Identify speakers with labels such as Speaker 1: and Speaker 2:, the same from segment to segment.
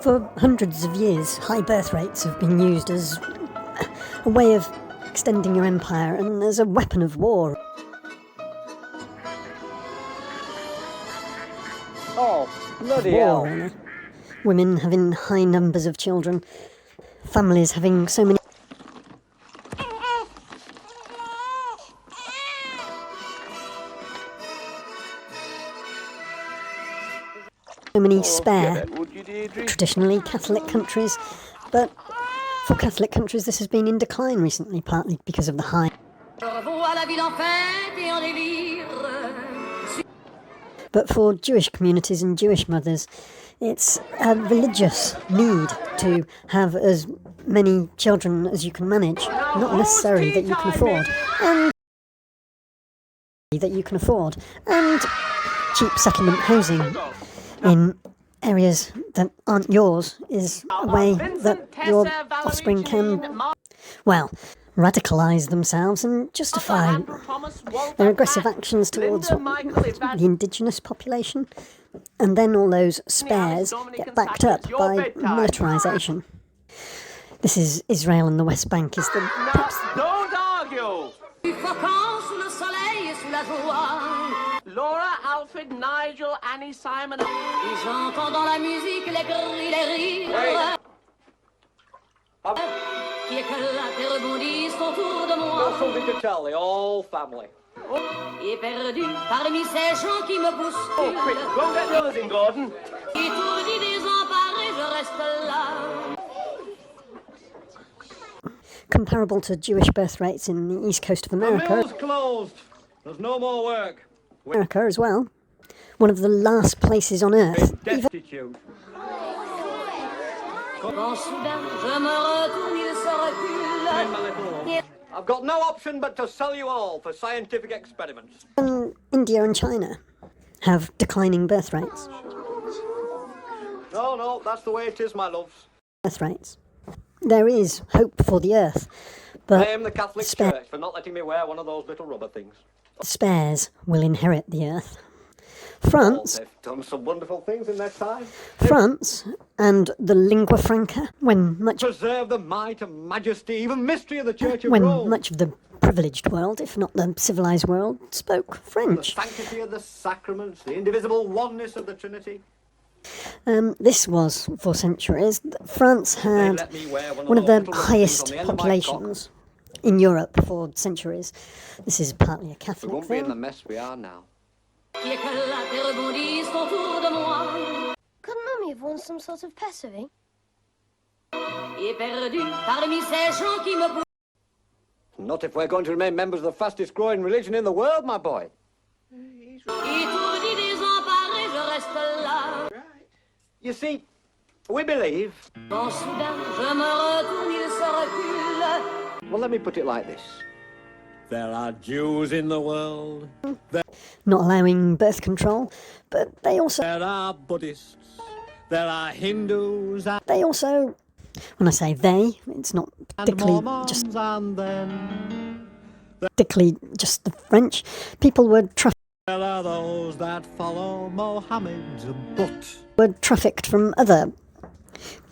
Speaker 1: For hundreds of years, high birth rates have been used as a way of extending your empire and as a weapon of war.
Speaker 2: Oh, bloody hell.
Speaker 1: Really. Women having high numbers of children, families having so many spare, traditionally Catholic countries, but for Catholic countries this has been in decline recently, partly because of the high. But for Jewish communities and Jewish mothers, it's a religious need to have as many children as you can manage, not necessarily that you can afford, and cheap settlement housing in areas that aren't yours is a way that your offspring can, well, radicalise themselves and justify their aggressive actions towards the indigenous population. And then all those spares get backed up by militarisation. This is Israel and the West Bank is the perhaps.
Speaker 2: Don't argue! Laura, Alfred, Nigel, Annie, Simon.
Speaker 3: J'entends dans la musique les cris, les rires. Qui éclatent et rebondissent autour de moi.
Speaker 2: Got something to tell the whole family.
Speaker 3: Et perdu parmi ces gens qui me bousculent.
Speaker 2: Oh, quick, go and get the others in, Gordon.
Speaker 3: Étourdi, désemparé, je reste là.
Speaker 1: Comparable to Jewish birth rates in the east coast of America.
Speaker 2: The mill's closed. There's no more work.
Speaker 1: America as well. One of the last places on earth.
Speaker 2: Destitute. I've got no option but to sell you all for scientific experiments.
Speaker 1: And India and China have declining birth rates.
Speaker 2: No, that's the way it is, my loves.
Speaker 1: Birth rates. There is hope for the earth, but
Speaker 2: Blame the Catholic Church for not letting me wear one of those little rubber things.
Speaker 1: spares will inherit the earth. France,
Speaker 2: they've done some wonderful things in their time.
Speaker 1: France and the lingua franca, when much
Speaker 2: Preserve the might and majesty, even mystery of the Church of Rome.
Speaker 1: much of the privileged world, if not the civilized world, spoke
Speaker 2: The
Speaker 1: French.
Speaker 2: sanctity of the sacraments, the indivisible oneness of the Trinity.
Speaker 1: This was, for centuries, France had
Speaker 2: let me wear
Speaker 1: one of the
Speaker 2: those little
Speaker 1: highest
Speaker 2: things on the end of my
Speaker 1: populations in Europe for centuries. This is partly a
Speaker 2: We
Speaker 1: Catholic
Speaker 2: won't be in the
Speaker 1: thing.
Speaker 2: mess we are now.
Speaker 3: Qui éclatent et rebondissent autour de moi.
Speaker 4: Couldn't Mummy have worn some sort of pessary?
Speaker 3: Et perdu parmi ces gens qui me bousculent.
Speaker 2: Not if we're going to remain members of the fastest growing religion in the world, my boy.
Speaker 3: Étourdi, désemparé, je reste là.
Speaker 2: You see, we believe.
Speaker 3: Quand soudain je me retourne, il se recule.
Speaker 2: Well, let me put it like this. There are Jews in the world.
Speaker 1: Not allowing birth control, but they also,
Speaker 2: There are Buddhists. There are Hindus
Speaker 1: when I say they, it's not particularly just the French. People were
Speaker 2: There are those that follow Mohammed, but
Speaker 1: were trafficked from other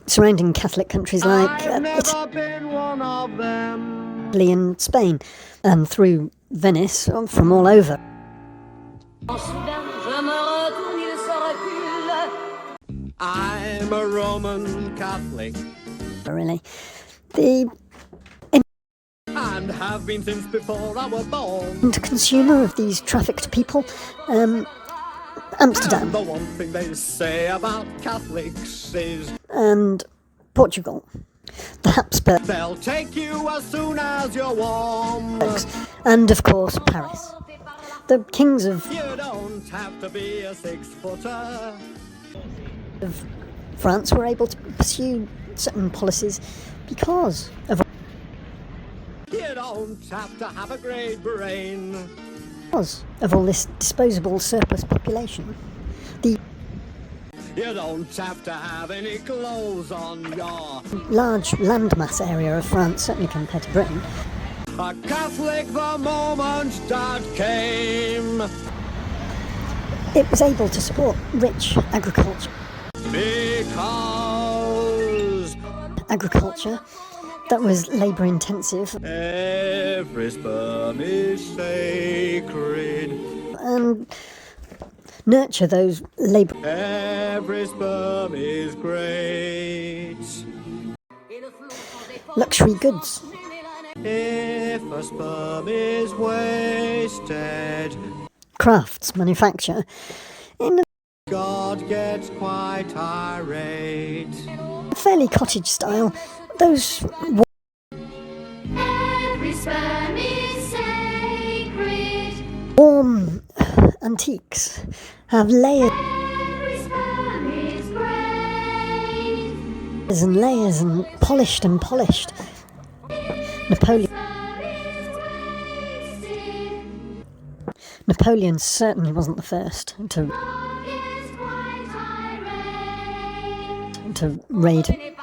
Speaker 1: surrounding Catholic countries like
Speaker 2: I've never been one of them.
Speaker 1: Italy and Spain, and through Venice, from all over.
Speaker 3: Quand soudain je me retourne, il se recule.
Speaker 2: I'm a Roman Catholic
Speaker 1: Really, the
Speaker 2: and have been since before I was born.
Speaker 1: end consumer of these trafficked people, Amsterdam
Speaker 2: The one thing they say about Catholics is
Speaker 1: and Portugal, the Habsburgs,
Speaker 2: they'll take you as soon as you're warm.
Speaker 1: and of course Paris. The kings of
Speaker 2: You don't have to be a 6-footer.
Speaker 1: France were able to pursue certain policies because of
Speaker 2: You don't have to have a great brain.
Speaker 1: all this disposable surplus population. The
Speaker 2: You don't have to have any clothes on your
Speaker 1: large landmass area of France, certainly compared to Britain,
Speaker 2: a Catholic the moment that came.
Speaker 1: it was able to support rich agriculture.
Speaker 2: Because
Speaker 1: agriculture that was labour intensive
Speaker 2: Every sperm is sacred.
Speaker 1: and nurture those labour.
Speaker 2: Every sperm is great.
Speaker 1: Luxury goods.
Speaker 2: If a sperm is wasted,
Speaker 1: Crafts manufacture in
Speaker 2: God gets quite irate.
Speaker 1: a fairly cottage style. Those
Speaker 3: Every sperm is sacred.
Speaker 1: warm antiques have layers
Speaker 3: Every sperm is great.
Speaker 1: and layers and polished. Napoleon certainly wasn't the first to raid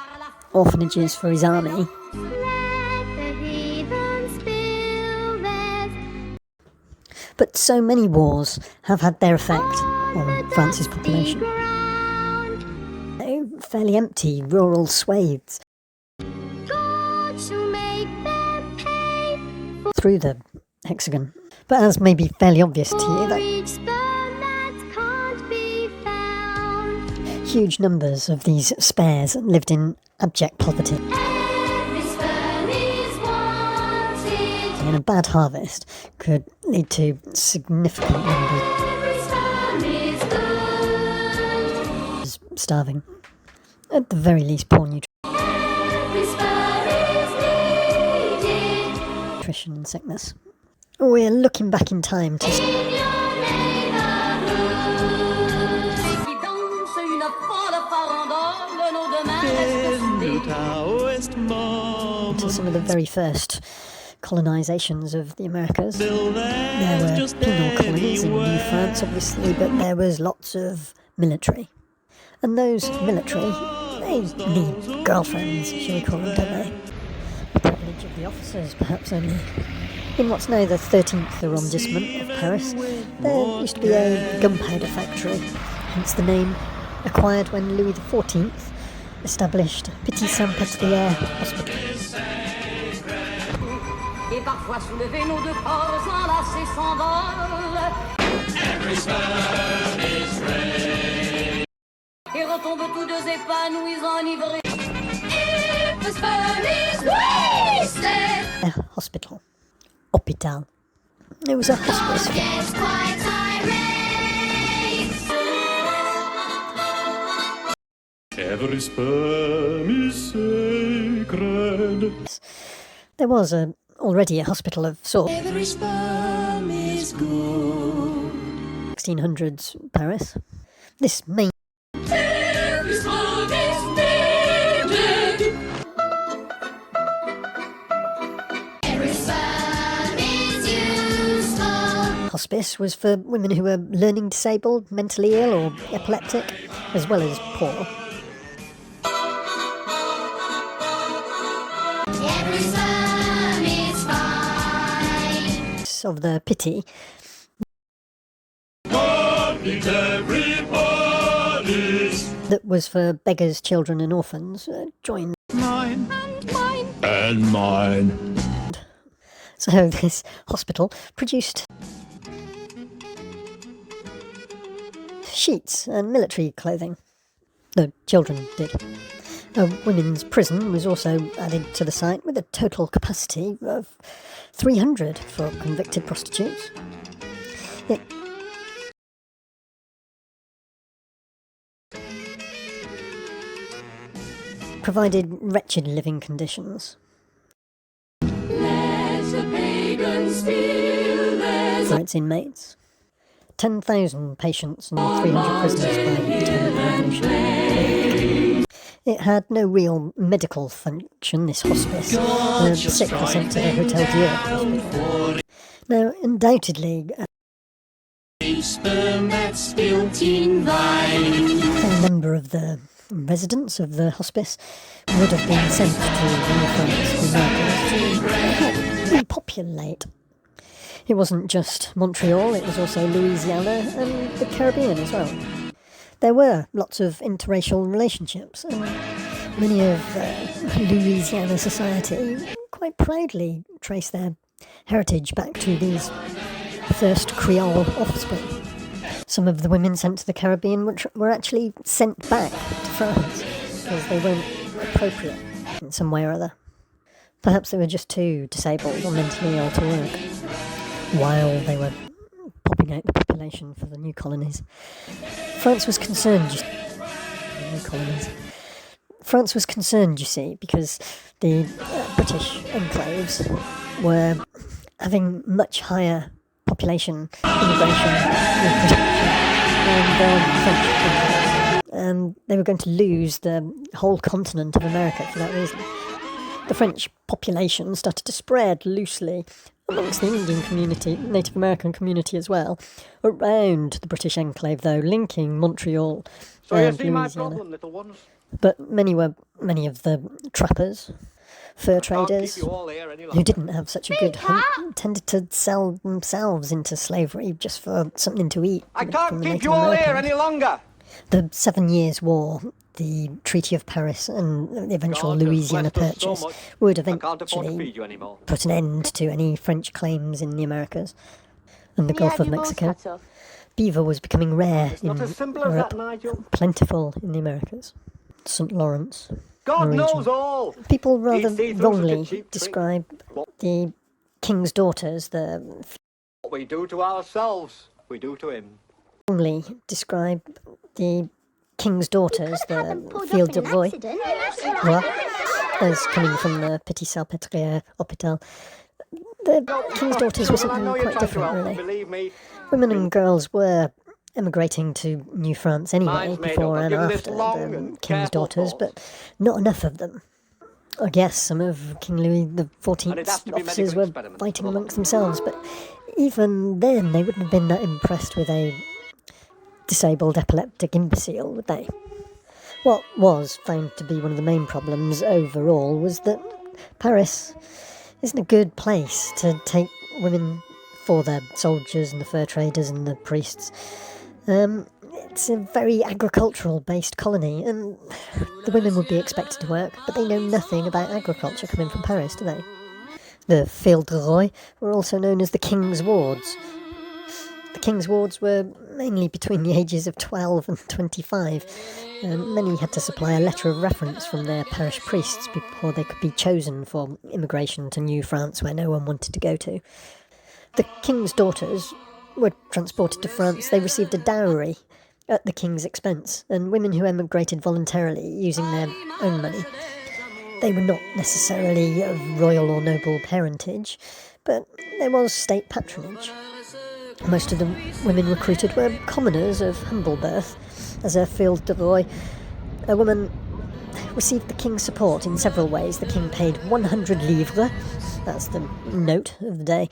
Speaker 1: orphanages for his army. But so many wars have had their effect on France's population. Fairly empty rural swathes through the hexagon. But as may be fairly obvious to you, that huge numbers of these spares lived in abject poverty. And a bad harvest could lead to significant numbers starving. At the very least, poor nutrition and sickness. We're looking back in time to some of the very first colonisations of the Americas. There were penal colonies in New France, obviously, but there was lots of military. And those military, they need girlfriends, shall we call them, don't they? The privilege of the officers, perhaps only. In what's now the 13th arrondissement of Paris, there used to be a gunpowder factory, hence the name acquired when Louis XIV established Petit Salpêtrière Hospital.
Speaker 3: Et parfois soulever nos deux corps enlacés s'envolent. Every sperm is great. Et retombent tous deux épanouis enivrés. If the sperm is wasted.
Speaker 1: A hospital. Hôpital. It was a hospice.
Speaker 3: Gets quite irate.
Speaker 2: Every sperm is sacred.
Speaker 1: There was already a hospital of sorts.
Speaker 3: Every sperm is good.
Speaker 1: 1600s Paris. This main
Speaker 3: Every sperm is needed. Every sperm is useful.
Speaker 1: hospice was for women who were learning disabled, mentally ill or epileptic, as well as poor.
Speaker 3: Every sperm is fine.
Speaker 1: Of the pity that was for beggars, children and orphans joined.
Speaker 2: Mine.
Speaker 3: And mine.
Speaker 2: And mine.
Speaker 1: So this hospital produced sheets and military clothing. The children did. A women's prison was also added to the site with a total capacity of 300 for convicted prostitutes. It provided wretched living conditions for its inmates. 10,000 patients and 300 prisoners by the time of the Revolution. It had no real medical function, this hospice. The sick were sent to the Hotel Dieu hospital. Now, undoubtedly, a number of the residents of the hospice would have been sent to France to repopulate. It wasn't just Montreal, it was also Louisiana and the Caribbean as well. There were lots of interracial relationships, and Many of Louisiana society quite proudly trace their heritage back to these first Creole offspring. Some of the women sent to the Caribbean were actually sent back to France because they weren't appropriate in some way or other. Perhaps they were just too disabled or mentally ill to work while they were popping out the population for the new colonies. France was concerned, you see, because the British enclaves were having much higher population immigration and French enclaves. And they were going to lose the whole continent of America for that reason. The French population started to spread loosely amongst the Indian community, Native American community as well, around the British enclave though, linking Montreal and Louisiana. But many of the trappers, fur traders, who didn't have such a good hunt, tended to sell themselves into slavery just for something to eat.
Speaker 2: I can't keep you all here any longer!
Speaker 1: The 7 Years' War, the Treaty of Paris and the eventual Louisiana Purchase would eventually put an end to any French claims in the Americas and the Gulf of Mexico. Beaver was becoming rare in Europe, plentiful in the Americas. St Lawrence
Speaker 2: God
Speaker 1: region.
Speaker 2: knows all!
Speaker 1: People rather wrongly describe the king's daughters,
Speaker 2: What we do to ourselves, we do to him.
Speaker 1: wrongly describe the king's daughters, the Field de Roy, as coming from the Petit Salpêtrière Hôpital. The king's daughters were something quite different, really. Women and girls were emigrating to New France anyway, before and after the king's daughters, but not enough of them. I guess some of King Louis XIV's officers were fighting amongst themselves, but even then they wouldn't have been that impressed with a disabled epileptic imbecile, would they? What was found to be one of the main problems overall was that Paris isn't a good place to take women for the soldiers and the fur traders and the priests. It's a very agricultural-based colony, and the women would be expected to work, but they know nothing about agriculture coming from Paris, do they? The Field de Roy were also known as the King's Wards. The King's Wards were mainly between the ages of 12 and 25. Many had to supply a letter of reference from their parish priests before they could be chosen for immigration to New France, where no one wanted to go to. The king's daughters were transported to France. They received a dowry at the king's expense, and women who emigrated voluntarily using their own money. They were not necessarily of royal or noble parentage, but there was state patronage. Most of the women recruited were commoners of humble birth. As a Field de Roy, a woman received the king's support in several ways. The king paid 100 livres, that's the note of the day,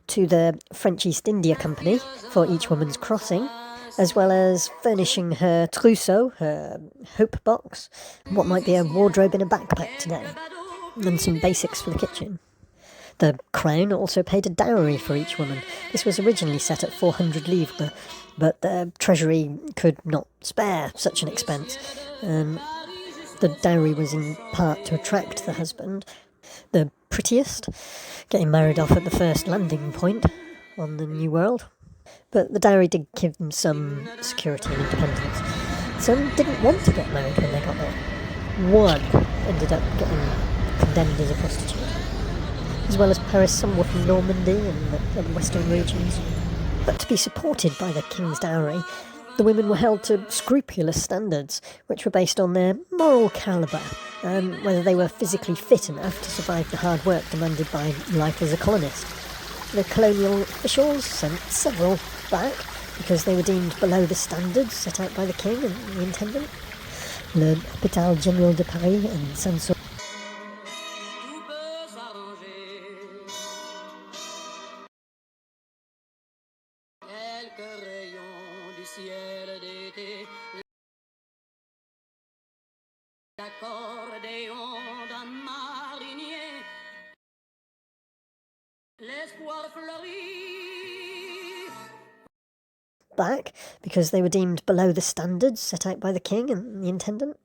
Speaker 1: to the French East India Company for each woman's crossing, as well as furnishing her trousseau, her hope box, what might be a wardrobe in a backpack today, and some basics for the kitchen. The crown also paid a dowry for each woman. This was originally set at 400 livres, but the treasury could not spare such an expense. The dowry was in part to attract the husband, the prettiest, getting married off at the first landing point on the New World. But the dowry did give them some security and independence. Some didn't want to get married when they got there. One ended up getting condemned as a prostitute. As well as Paris, some were from Normandy and the western regions. But to be supported by the king's dowry, the women were held to scrupulous standards, which were based on their moral calibre and whether they were physically fit enough to survive the hard work demanded by life as a colonist. The colonial officials sent several back because they were deemed below the standards set out by the king and the intendant. Le Hôpital Général de Paris and Saint back because they were deemed below the standards set out by the king and the intendant.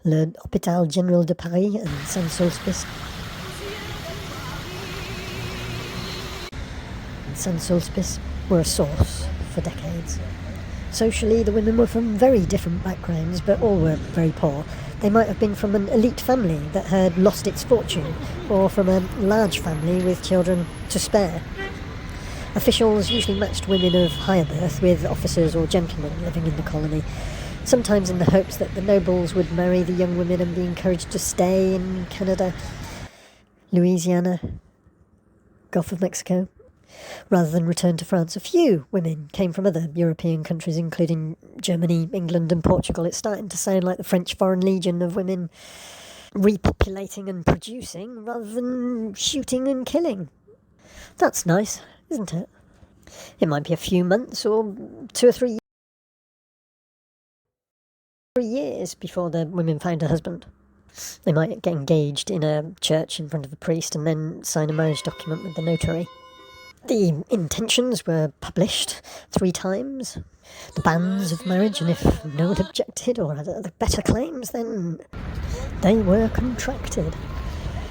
Speaker 1: l'Hôpital Général de Paris and Saint-Sulpice. Saint-Sulpice were a source for decades. Socially, the women were from very different backgrounds, but all were very poor. They might have been from an elite family that had lost its fortune, or from a large family with children to spare. Officials usually matched women of higher birth with officers or gentlemen living in the colony, sometimes in the hopes that the nobles would marry the young women and be encouraged to stay in Canada, Louisiana, Gulf of Mexico, rather than return to France. A few women came from other European countries, including Germany, England and Portugal. It's starting to sound like the French Foreign Legion of women repopulating and producing rather than shooting and killing. That's nice, isn't it? It might be a few months or 2 or 3 years before the women found a husband. They might get engaged in a church in front of a priest and then sign a marriage document with the notary. The intentions were published 3 times, the banns of marriage, and if no one objected or had other better claims, then they were contracted.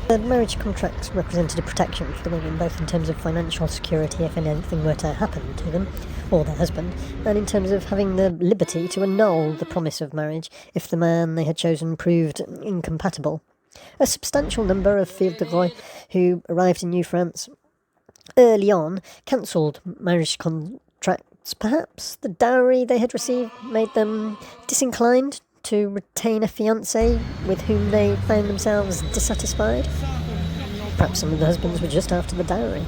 Speaker 1: The marriage contracts represented a protection for the women, both in terms of financial security if anything were to happen to them, or their husband, and in terms of having the liberty to annul the promise of marriage if the man they had chosen proved incompatible. A substantial number of filles de roi who arrived in New France early on cancelled marriage contracts. Perhaps the dowry they had received made them disinclined to retain a fiancé with whom they found themselves dissatisfied. Perhaps some of the husbands were just after the dowry,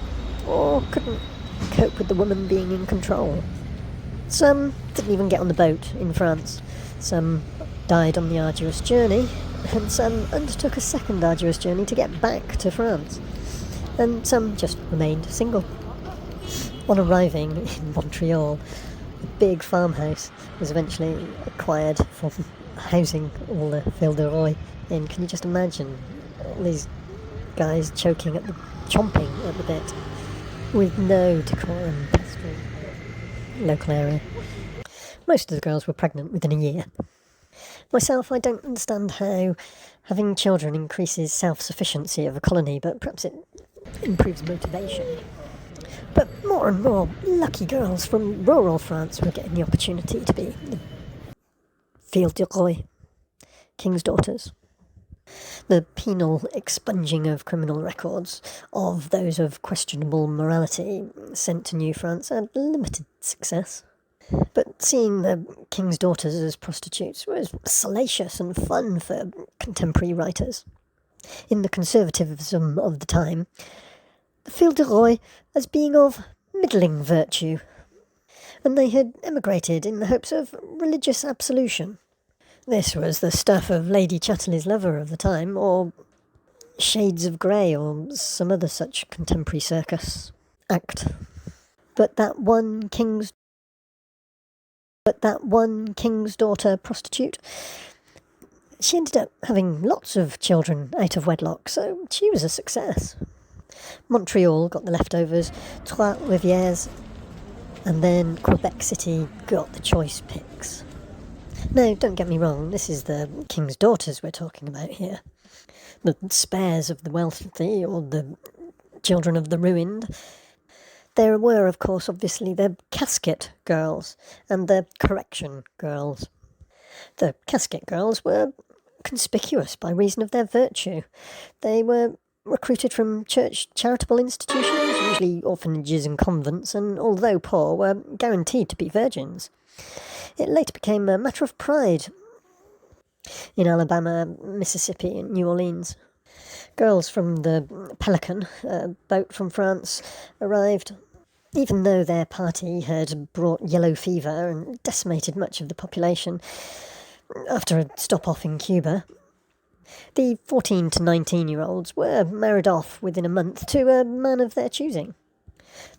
Speaker 1: or couldn't cope with the woman being in control. Some didn't even get on the boat in France. Some died on the arduous journey, and some undertook a second arduous journey to get back to France. And some just remained single. On arriving in Montreal, a big farmhouse was eventually acquired for housing all the filles de roi in. Can you just imagine all these guys chomping at the bit, with no decorum pestering the local area? Most of the girls were pregnant within a year. Myself, I don't understand how having children increases self-sufficiency of a colony, but perhaps it improves motivation. But more and more lucky girls from rural France were getting the opportunity to be filles de roi, king's daughters. The penal expunging of criminal records of those of questionable morality sent to New France had limited success. But seeing the king's daughters as prostitutes was salacious and fun for contemporary writers. In the conservatism of the time, the filles de roi as being of middling virtue, and they had emigrated in the hopes of religious absolution. This was the stuff of Lady Chatterley's lover of the time, or Shades of Grey, or some other such contemporary circus act. But that one king's daughter prostitute, she ended up having lots of children out of wedlock, so she was a success. Montreal got the leftovers, Trois-Rivières, and then Quebec City got the choice picks. Now, don't get me wrong, this is the king's daughters we're talking about here. The spares of the wealthy, or the children of the ruined. There were, of course, obviously the casket girls and the correction girls. The casket girls were conspicuous by reason of their virtue. They were recruited from church charitable institutions, usually orphanages and convents, and although poor, were guaranteed to be virgins. It later became a matter of pride in Alabama, Mississippi, and New Orleans. Girls from the Pelican, a boat from France, arrived. Even though their party had brought yellow fever and decimated much of the population after a stop-off in Cuba, the 14 to 19-year-olds were married off within a month to a man of their choosing.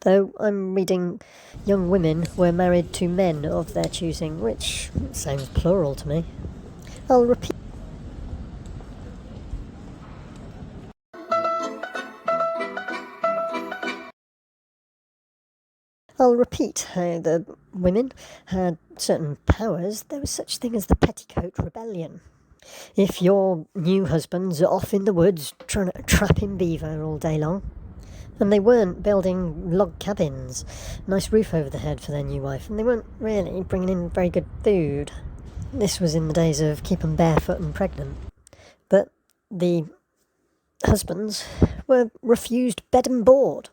Speaker 1: Though I'm reading young women were married to men of their choosing, which sounds plural to me. I'll repeat how the women had certain powers. There was such thing as the petticoat rebellion. If your new husbands are off in the woods trying to trap in beaver all day long, and they weren't building log cabins, nice roof over the head for their new wife, and they weren't really bringing in very good food. This was in the days of keep 'em barefoot and pregnant. But the husbands were refused bed and board.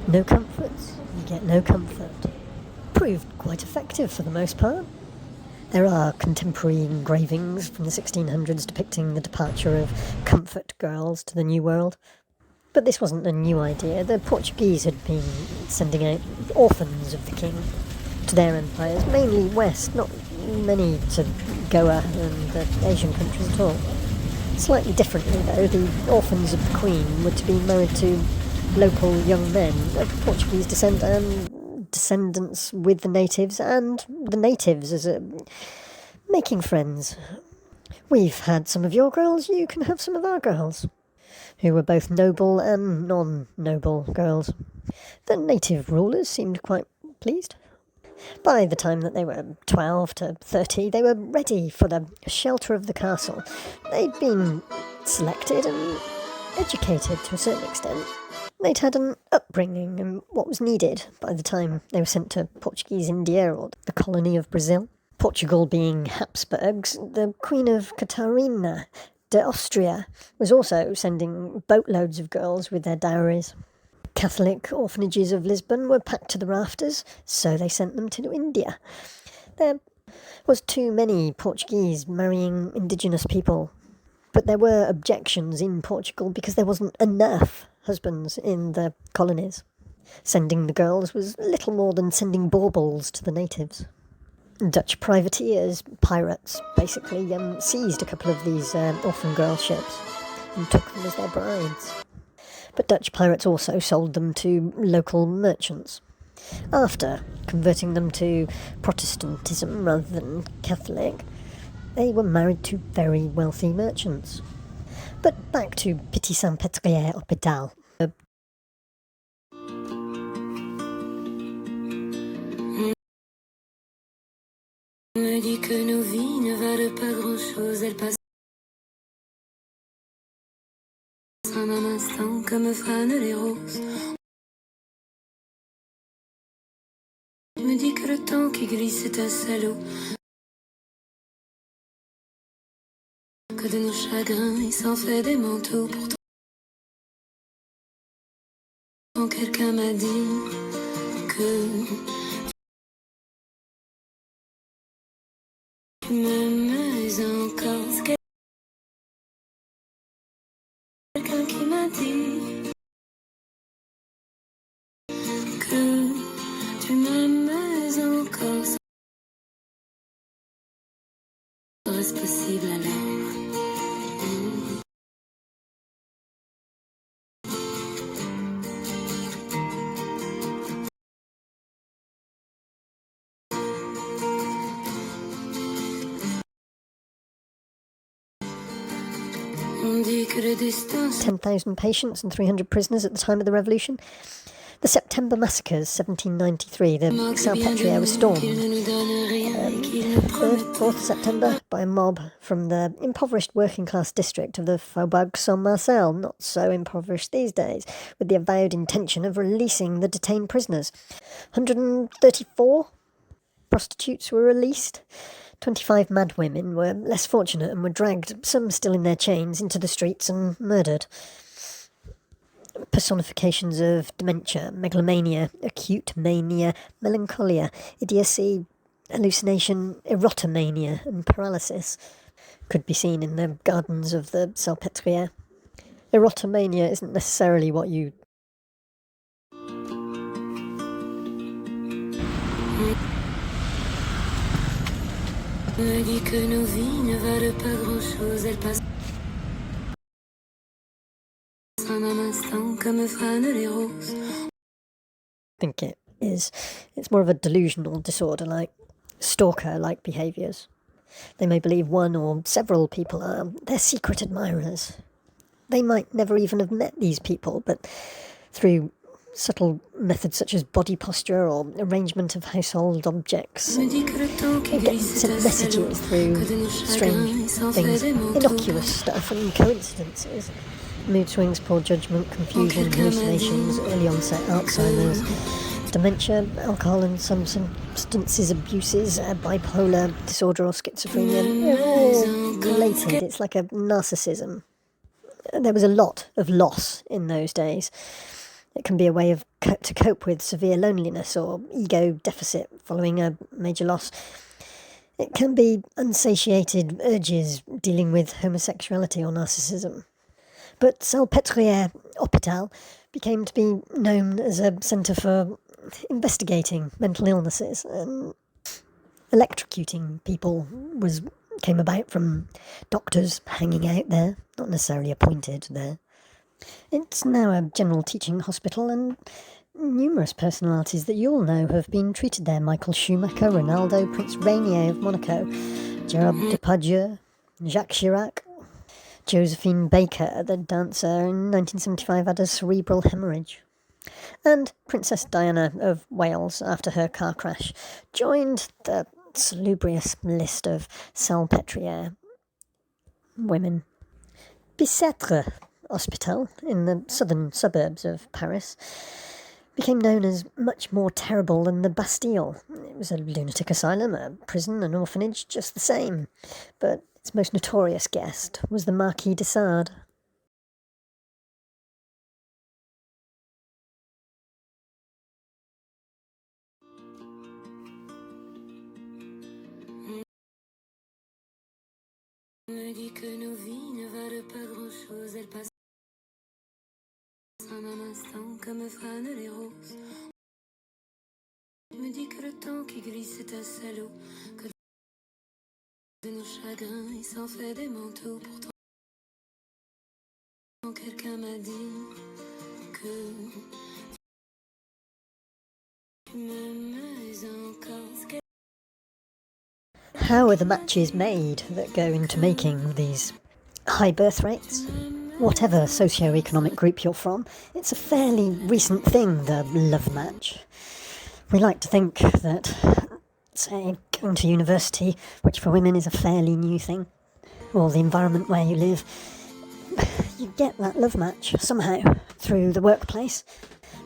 Speaker 1: No comforts, you get no comfort. Proved quite effective for the most part. There are contemporary engravings from the 1600s depicting the departure of comfort girls to the New World. But this wasn't a new idea. The Portuguese had been sending out orphans of the king to their empires, mainly west, not many to Goa and the Asian countries at all. Slightly differently though, the orphans of the queen were to be married to local young men of Portuguese descent and descendants with the natives, and the natives as a making friends. We've had some of your girls, you can have some of our girls, who were both noble and non-noble girls. The native rulers seemed quite pleased. By the time that they were 12 to 30, they were ready for the shelter of the castle. They'd been selected and educated to a certain extent. They'd had an upbringing and what was needed by the time they were sent to Portuguese India or the colony of Brazil. Portugal being Habsburgs, the Queen of Catarina de Austria was also sending boatloads of girls with their dowries. Catholic orphanages of Lisbon were packed to the rafters, so they sent them to India. There was too many Portuguese marrying indigenous people, but there were objections in Portugal because there wasn't enough husbands in the colonies. Sending the girls was little more than sending baubles to the natives. Dutch privateers, pirates, basically seized a couple of these orphan girl ships and took them as their brides. But Dutch pirates also sold them to local merchants. After converting them to Protestantism rather than Catholic, they were married to very wealthy merchants. But back to Petit Salpêtrière Hôpital.
Speaker 3: On me dit que nos vies ne valent pas grand-chose, elles passent en un instant comme fanent les roses. On me dit que le temps qui glisse est un salaud, que de nos chagrins il s'en fait des manteaux. Pourtant quelqu'un m'a dit que tu m'aimes encore. C'est quelqu'un qui m'a dit que tu m'aimes encore. Serait-ce possible alors? On dit que le destin
Speaker 1: 10,000 patients and 300 prisoners at the time of the revolution. The September massacres, 1793, the Salpêtrière was stormed. 3rd, 4th September, by a mob from the impoverished working-class district of the Faubourg Saint-Marcel, not so impoverished these days, with the avowed intention of releasing the detained prisoners. 134 prostitutes were released. 25 mad women were less fortunate and were dragged, some still in their chains, into the streets and murdered. Personifications of dementia, megalomania, acute mania, melancholia, idiocy, hallucination, erotomania and paralysis could be seen in the gardens of the Salpêtrière. Erotomania isn't necessarily what you...
Speaker 3: On me dit que nos vies ne valent pas grand-chose, elles passent en un instant comme fanent les roses.
Speaker 1: I think it is. It's more of a delusional disorder, like stalker-like behaviours. They may believe one or several people are their secret admirers. They might never even have met these people, but through subtle methods such as body posture or arrangement of household objects. You get sent messages through strange things, innocuous stuff and coincidences. Mood swings, poor judgment, confusion, hallucinations, early onset Alzheimer's, dementia, alcohol and some substances abuses, bipolar disorder or schizophrenia. They're all related. It's like a narcissism. There was a lot of loss in those days. It can be a way of to cope with severe loneliness or ego deficit following a major loss. It can be unsatiated urges dealing with homosexuality or narcissism. But Salpêtrière Hospital became to be known as a centre for investigating mental illnesses, and electrocuting people came about from doctors hanging out there, not necessarily appointed there. It's now a general teaching hospital, and numerous personalities that you all know have been treated there. Michael Schumacher, Ronaldo, Prince Rainier of Monaco, Gerard Depardieu, Jacques Chirac, Josephine Baker, the dancer, in 1975 had a cerebral hemorrhage. And Princess Diana of Wales, after her car crash, joined the salubrious list of Salpêtrière women. Bicêtre Hospital, in the southern suburbs of Paris, became known as much more terrible than the Bastille. It was a lunatic asylum, a prison, an orphanage, just the same. But its most notorious guest was the Marquis de Sade.
Speaker 3: Me dit que nos vies ne valent pas grand-chose, elles passent en un instant comme frânent les roses. Me dit que le temps qui glisse est un salaud, que de nos chagrins il s'en fait des manteaux. Pourtant quelqu'un m'a dit que tu m'aimais encore.
Speaker 1: How are the matches made that go into making these high birth rates? Whatever socio-economic group you're from, it's a fairly recent thing, the love match. We like to think that, say, going to university, which for women is a fairly new thing, or the environment where you live, you get that love match somehow through the workplace.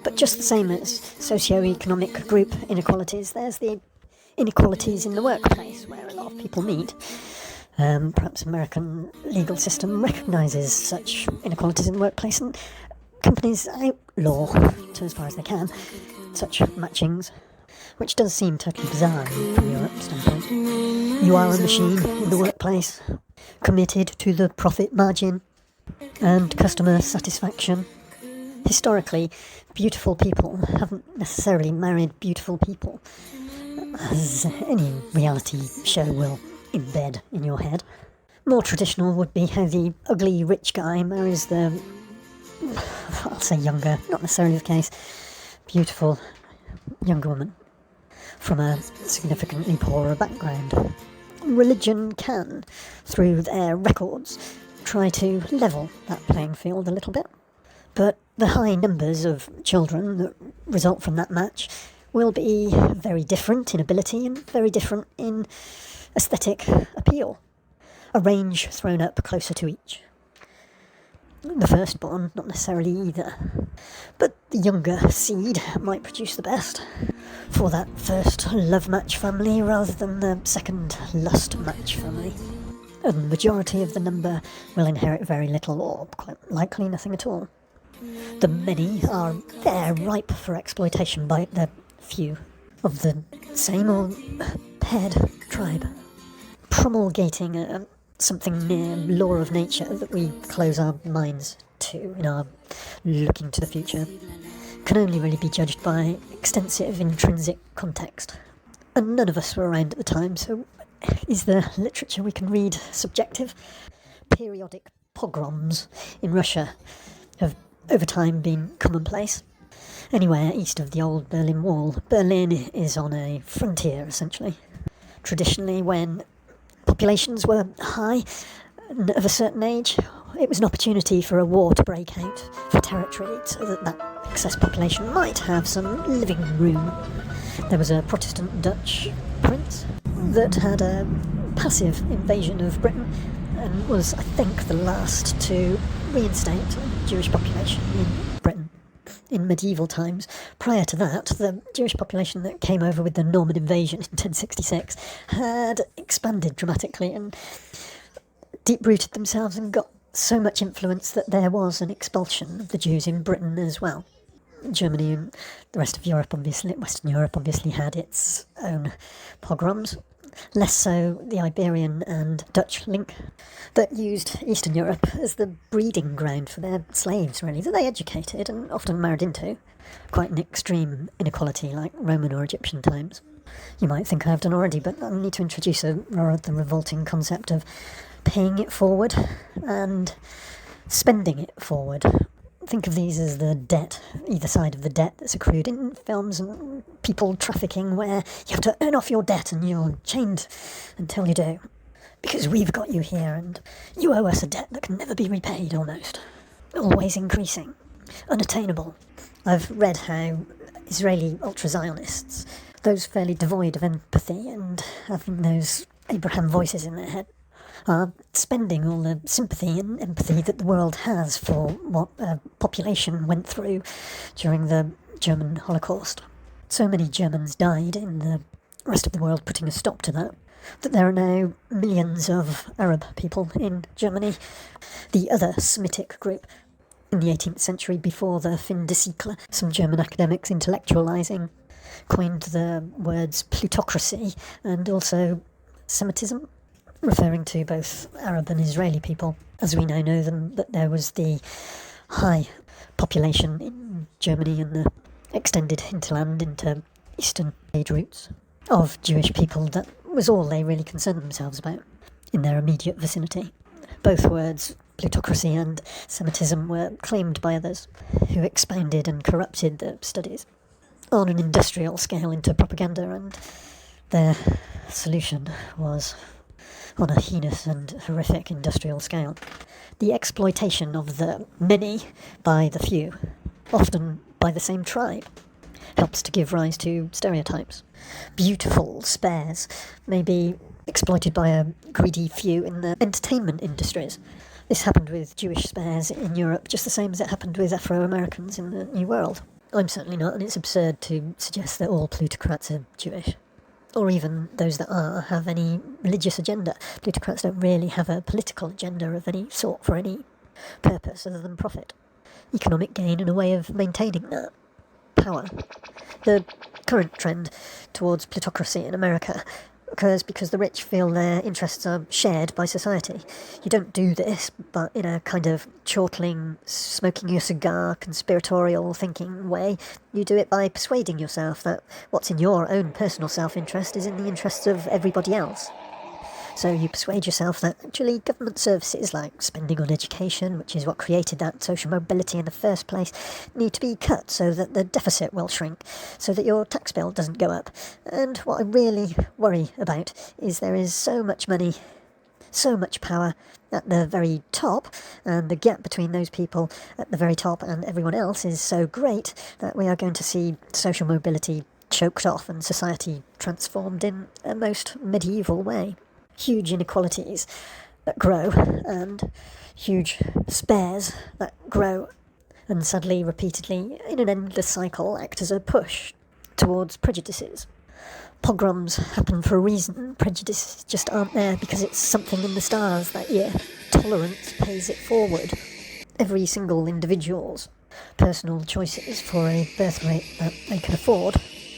Speaker 1: But just the same as socio-economic group inequalities, there's the inequalities in the workplace where a lot of people meet. Perhaps American legal system recognises such inequalities in the workplace, and companies outlaw, to as far as they can, such matchings, which does seem totally bizarre from Europe's standpoint. You are a machine in the workplace, committed to the profit margin and customer satisfaction. Historically, beautiful people haven't necessarily married beautiful people, as any reality show will embed in your head. More traditional would be how the ugly rich guy marries the, I'll say younger, not necessarily the case, beautiful younger woman from a significantly poorer background. Religion can, through their records, try to level that playing field a little bit. But the high numbers of children that result from that match will be very different in ability and very different in aesthetic appeal. A range thrown up closer to each. The firstborn, not necessarily either. But the younger seed might produce the best for that first love match family rather than the second lust match family. A majority of the number will inherit very little or quite likely nothing at all. The many are there ripe for exploitation by the few of the same or paired tribe, promulgating something near law of nature that we close our minds to in our looking to the future, can only really be judged by extensive intrinsic context. And none of us were around at the time, so is the literature we can read subjective? Periodic pogroms in Russia have over time been commonplace. Anywhere east of the old Berlin Wall, Berlin is on a frontier, essentially. Traditionally, when populations were high and of a certain age, It was an opportunity for a war to break out for territory so that excess population might have some living room. There was a Protestant Dutch prince that had a passive invasion of Britain and was, I think, the last to reinstate a Jewish population in Britain. In medieval times, prior to that, the Jewish population that came over with the Norman invasion in 1066 had expanded dramatically and deep-rooted themselves and got so much influence that there was an expulsion of the Jews in Britain as well. Germany and the rest of Europe, obviously, Western Europe obviously had its own pogroms. Less so the Iberian and Dutch link that used Eastern Europe as the breeding ground for their slaves, really, that they educated and often married into. Quite an extreme inequality like Roman or Egyptian times. You might think I've done already, but I need to introduce the revolting concept of paying it forward and spending it forward. Think of these as the debt, either side of the debt that's accrued in films and people trafficking, where you have to earn off your debt and you're chained until you do. Because we've got you here and you owe us a debt that can never be repaid, almost. Always increasing. Unattainable. I've read how Israeli ultra-Zionists, those fairly devoid of empathy and having those Abraham voices in their head, are spending all the sympathy and empathy that the world has for what a population went through during the German Holocaust. So many Germans died in the rest of the world putting a stop to that there are now millions of Arab people in Germany. The other Semitic group in the 18th century, before the fin de siècle, some German academics intellectualising coined the words plutocracy and also Semitism, referring to both Arab and Israeli people, as we now know them, that there was the high population in Germany and the extended hinterland into eastern trade routes of Jewish people. That was all they really concerned themselves about in their immediate vicinity. Both words, plutocracy and Semitism, were claimed by others who expounded and corrupted the studies on an industrial scale into propaganda, and their solution was on a heinous and horrific industrial scale. The exploitation of the many by the few, often by the same tribe, helps to give rise to stereotypes. Beautiful spares may be exploited by a greedy few in the entertainment industries. This happened with Jewish spares in Europe just the same as it happened with Afro-Americans in the New World. I'm certainly not, and it's absurd to suggest that all plutocrats are Jewish, or even those that are have any religious agenda. Plutocrats don't really have a political agenda of any sort for any purpose other than profit, economic gain, and a way of maintaining that power. The current trend towards plutocracy in America occurs because the rich feel their interests are shared by society. You don't do this, but in a kind of chortling, smoking your cigar, conspiratorial thinking way. You do it by persuading yourself that what's in your own personal self-interest is in the interests of everybody else. So you persuade yourself that actually government services like spending on education, which is what created that social mobility in the first place, need to be cut so that the deficit will shrink, so that your tax bill doesn't go up. And what I really worry about is there is so much money, so much power at the very top, and the gap between those people at the very top and everyone else is so great that we are going to see social mobility choked off and society transformed in a most medieval way. Huge inequalities that grow and huge spares that grow and suddenly, repeatedly, in an endless cycle, act as a push towards prejudices. Pogroms happen for a reason. Prejudices just aren't there because it's something in the stars that year. Tolerance pays it forward. Every single individual's personal choices for a birth rate that they can afford,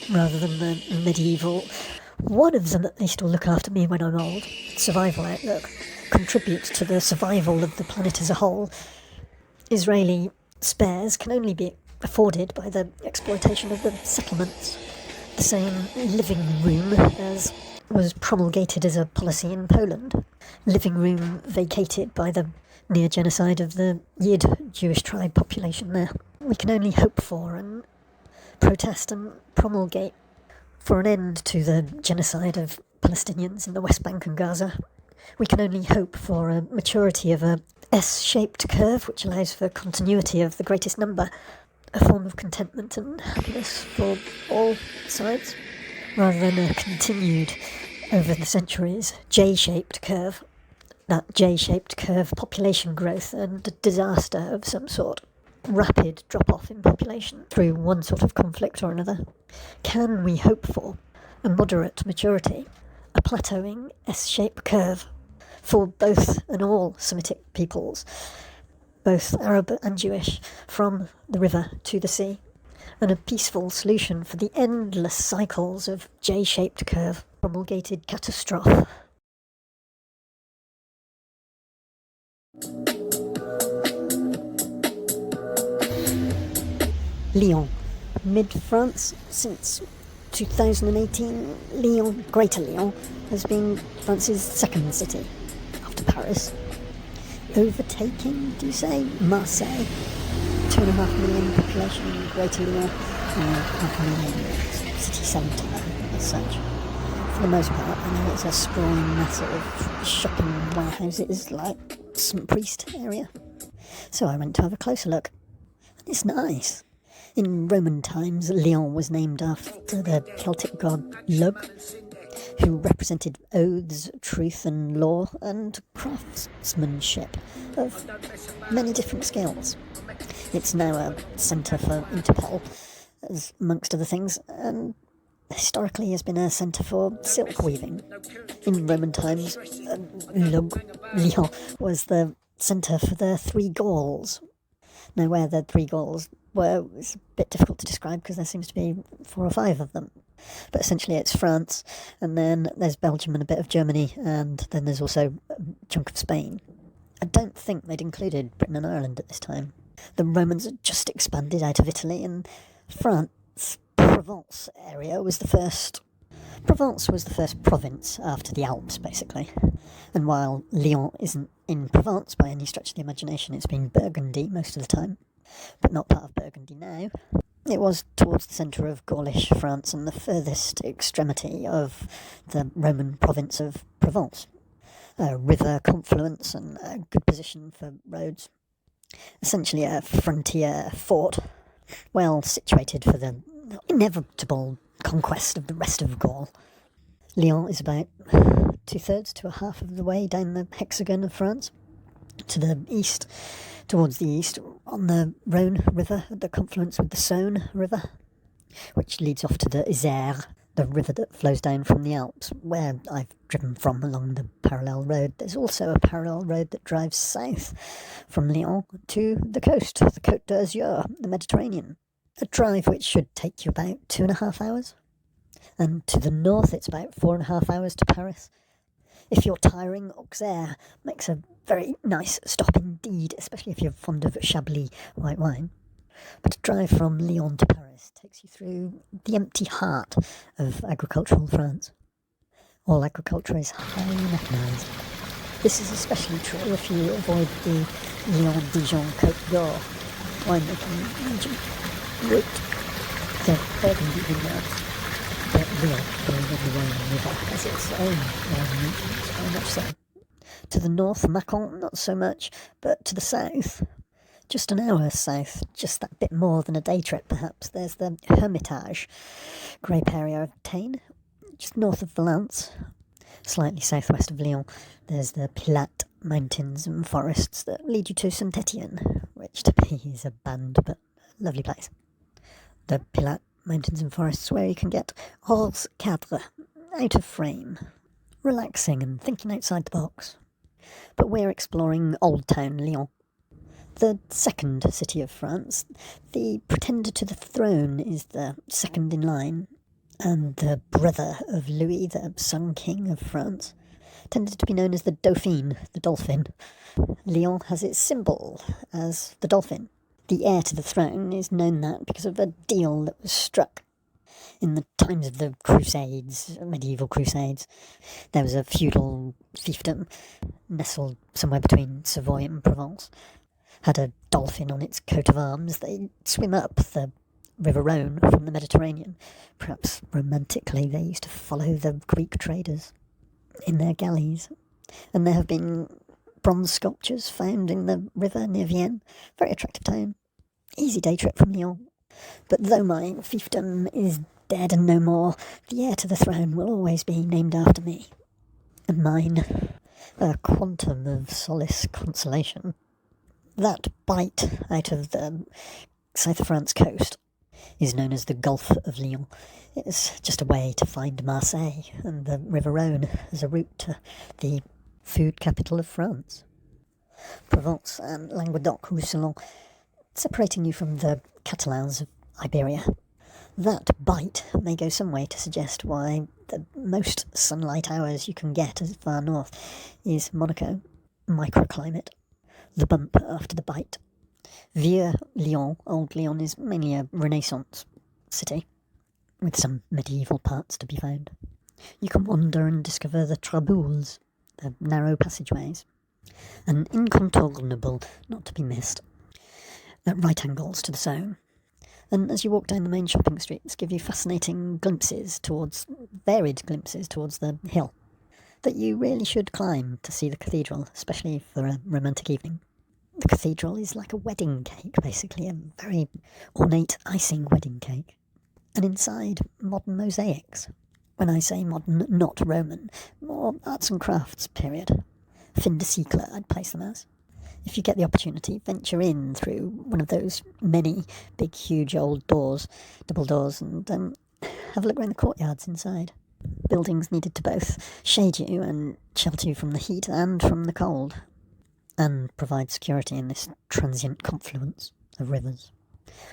Speaker 1: rather than the medieval "one of them at least will look after me when I'm old" survival outlook, contributes to the survival of the planet as a whole. Israeli spares can only be afforded by the exploitation of the settlements. The same living room as was promulgated as a policy in Poland. Living room vacated by the near genocide of the Yid Jewish tribe population there. We can only hope for and protest and promulgate for an end to the genocide of Palestinians in the West Bank and Gaza. We can only hope for a maturity of a S-shaped curve, which allows for continuity of the greatest number, a form of contentment and happiness for all sides, rather than a continued, over the centuries, J-shaped curve. That J-shaped curve, population growth and disaster of some sort. Rapid drop-off in population through one sort of conflict or another. Can we hope for a moderate maturity, a plateauing S-shaped curve for both and all Semitic peoples, both Arab and Jewish, from the river to the sea, and a peaceful solution for the endless cycles of J-shaped curve promulgated catastrophe? Lyon. Mid-France, since 2018, Lyon, Greater Lyon, has been France's second city, after Paris. Overtaking, do you say, Marseille? 2.5 million population, Greater Lyon, and 500,000 city centre as such. For the most part, I know it's a sprawling mass of shopping warehouses like St Priest area. So I went to have a closer look. It's nice. In Roman times, Lyon was named after the Celtic god Lug, who represented oaths, truth and law, and craftsmanship of many different skills. It's now a centre for Interpol, as amongst other things, and historically has been a centre for silk weaving. In Roman times, Lyon was the centre for the three Gauls. Now, where the three Gauls were is a bit difficult to describe because there seems to be 4 or 5 of them. But essentially it's France, and then there's Belgium and a bit of Germany, and then there's also a chunk of Spain. I don't think they'd included Britain and Ireland at this time. The Romans had just expanded out of Italy, and France, Provence area was the first. Provence was the first province after the Alps, basically. And while Lyon isn't in Provence by any stretch of the imagination, it's been Burgundy most of the time, but not part of Burgundy now. It was towards the centre of Gaulish France and the furthest extremity of the Roman province of Provence. A river confluence and a good position for roads. Essentially a frontier fort, well situated for the inevitable conquest of the rest of Gaul. Lyon is about 2/3 to a half of the way down the hexagon of France. To the east, towards the east, on the Rhone River at the confluence with the Saône River, which leads off to the Isère, the river that flows down from the Alps, where I've driven from along the parallel road. There's also a parallel road that drives south from Lyon to the coast, the Côte d'Azur, the Mediterranean. A drive which should take you about 2.5 hours. And to the north, it's about 4.5 hours to Paris. If you're tiring, Auxerre makes a very nice stop indeed, especially if you're fond of Chablis white wine. But a drive from Lyon to Paris takes you through the empty heart of agricultural France. All agriculture is highly mechanised. This is especially true if you avoid the Lyon-Dijon Côte d'Or winemaking region. Route the Burgundy vineyards. But Lyon, going on the Rhone River, has its own wine regions, very much so. To the north, Mâcon, not so much, but to the south, just an hour south, just that bit more than a day trip perhaps, there's the Hermitage, grape area of Tain, just north of Valence, slightly southwest of Lyon. There's the Pilat mountains and forests that lead you to Saint Etienne, which to me is a banned but lovely place. The Pilat mountains and forests where you can get hors cadre, out of frame, relaxing and thinking outside the box. But we're exploring Old Town Lyon, the second city of France. The pretender to the throne is the second in line, and the brother of Louis, the Son King of France, tended to be known as the Dauphin, the dolphin. Lyon has its symbol as the dolphin. The heir to the throne is known that because of a deal that was struck in the times of the Crusades, medieval Crusades. There was a feudal fiefdom nestled somewhere between Savoy and Provence. Had a dolphin on its coat of arms. They swim up the River Rhone from the Mediterranean. Perhaps romantically, they used to follow the Greek traders in their galleys. And there have been bronze sculptures found in the river near Vienne. Very attractive town. Easy day trip from Lyon. But though my fiefdom is dead and no more, the heir to the throne will always be named after me. And mine. A quantum of solace consolation. That bight out of the south of France coast is known as the Gulf of Lyon. It's just a way to find Marseille and the River Rhone as a route to the food capital of France. Provence and Languedoc-Roussillon, separating you from the Catalans of Iberia. That bite may go some way to suggest why the most sunlight hours you can get as far north is Monaco, microclimate, the bump after the bite. Vieux Lyon, Old Lyon, is mainly a Renaissance city, with some medieval parts to be found. You can wander and discover the traboules, the narrow passageways, an incontournable not to be missed, at right angles to the Saône. And as you walk down the main shopping streets, give you fascinating varied glimpses towards the hill, that you really should climb to see the cathedral, especially for a romantic evening. The cathedral is like a wedding cake, basically, a very ornate icing wedding cake. And inside, modern mosaics. When I say modern, not Roman, more arts and crafts period. Fin de siècle, I'd place them as. If you get the opportunity, venture in through one of those many big, huge old doors, double doors, and have a look around the courtyards inside. Buildings needed to both shade you and shelter you from the heat and from the cold, and provide security in this transient confluence of rivers.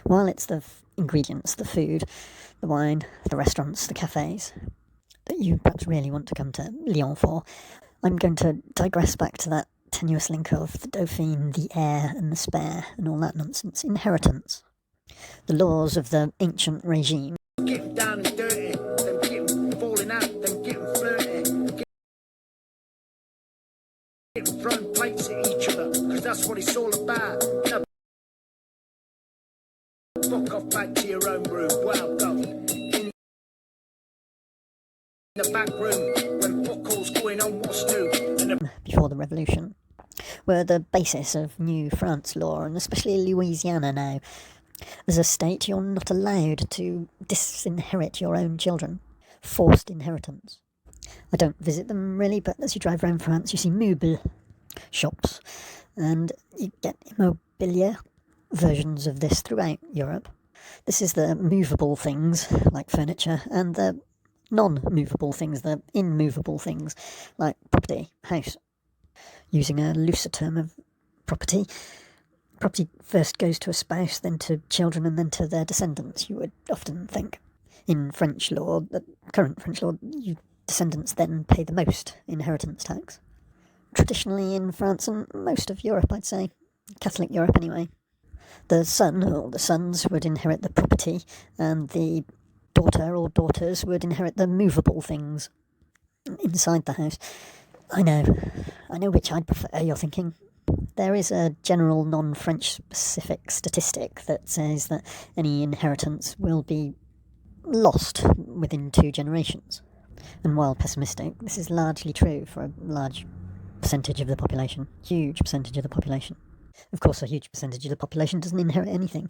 Speaker 1: While it's the ingredients, the food, the wine, the restaurants, the cafes, that you perhaps really want to come to Lyon for, I'm going to digress back to that tenuous link of the Dauphine, the heir and the spare and all that nonsense. Inheritance. The laws of the ancient regime.
Speaker 5: Getting down and dirty, them getting falling out, them getting flirty, getting throwing plates at each other, because that's what it's all about. Now, fuck off back to your own room, well done. In the back room, when fuck all's going on, what's new?
Speaker 1: Before the revolution, were the basis of New France law, and especially Louisiana now. As a state, you're not allowed to disinherit your own children. Forced inheritance. I don't visit them really, but as you drive around France, you see meubles, shops, and you get immobilier versions of this throughout Europe. This is the movable things, like furniture, and the non-movable things, the immovable things, like property, house. Using a looser term of property first goes to a spouse, then to children, and then to their descendants, you would often think. In French law, the current French law, descendants then pay the most inheritance tax. Traditionally in France and most of Europe, I'd say, Catholic Europe anyway, the son or the sons would inherit the property, and the daughter or daughters would inherit the movable things inside the house. I know which I'd prefer, you're thinking. There is a general non-French specific statistic that says that any inheritance will be lost within 2 generations. And while pessimistic, this is largely true for a large percentage of the population. Huge percentage of the population. Of course, a huge percentage of the population doesn't inherit anything.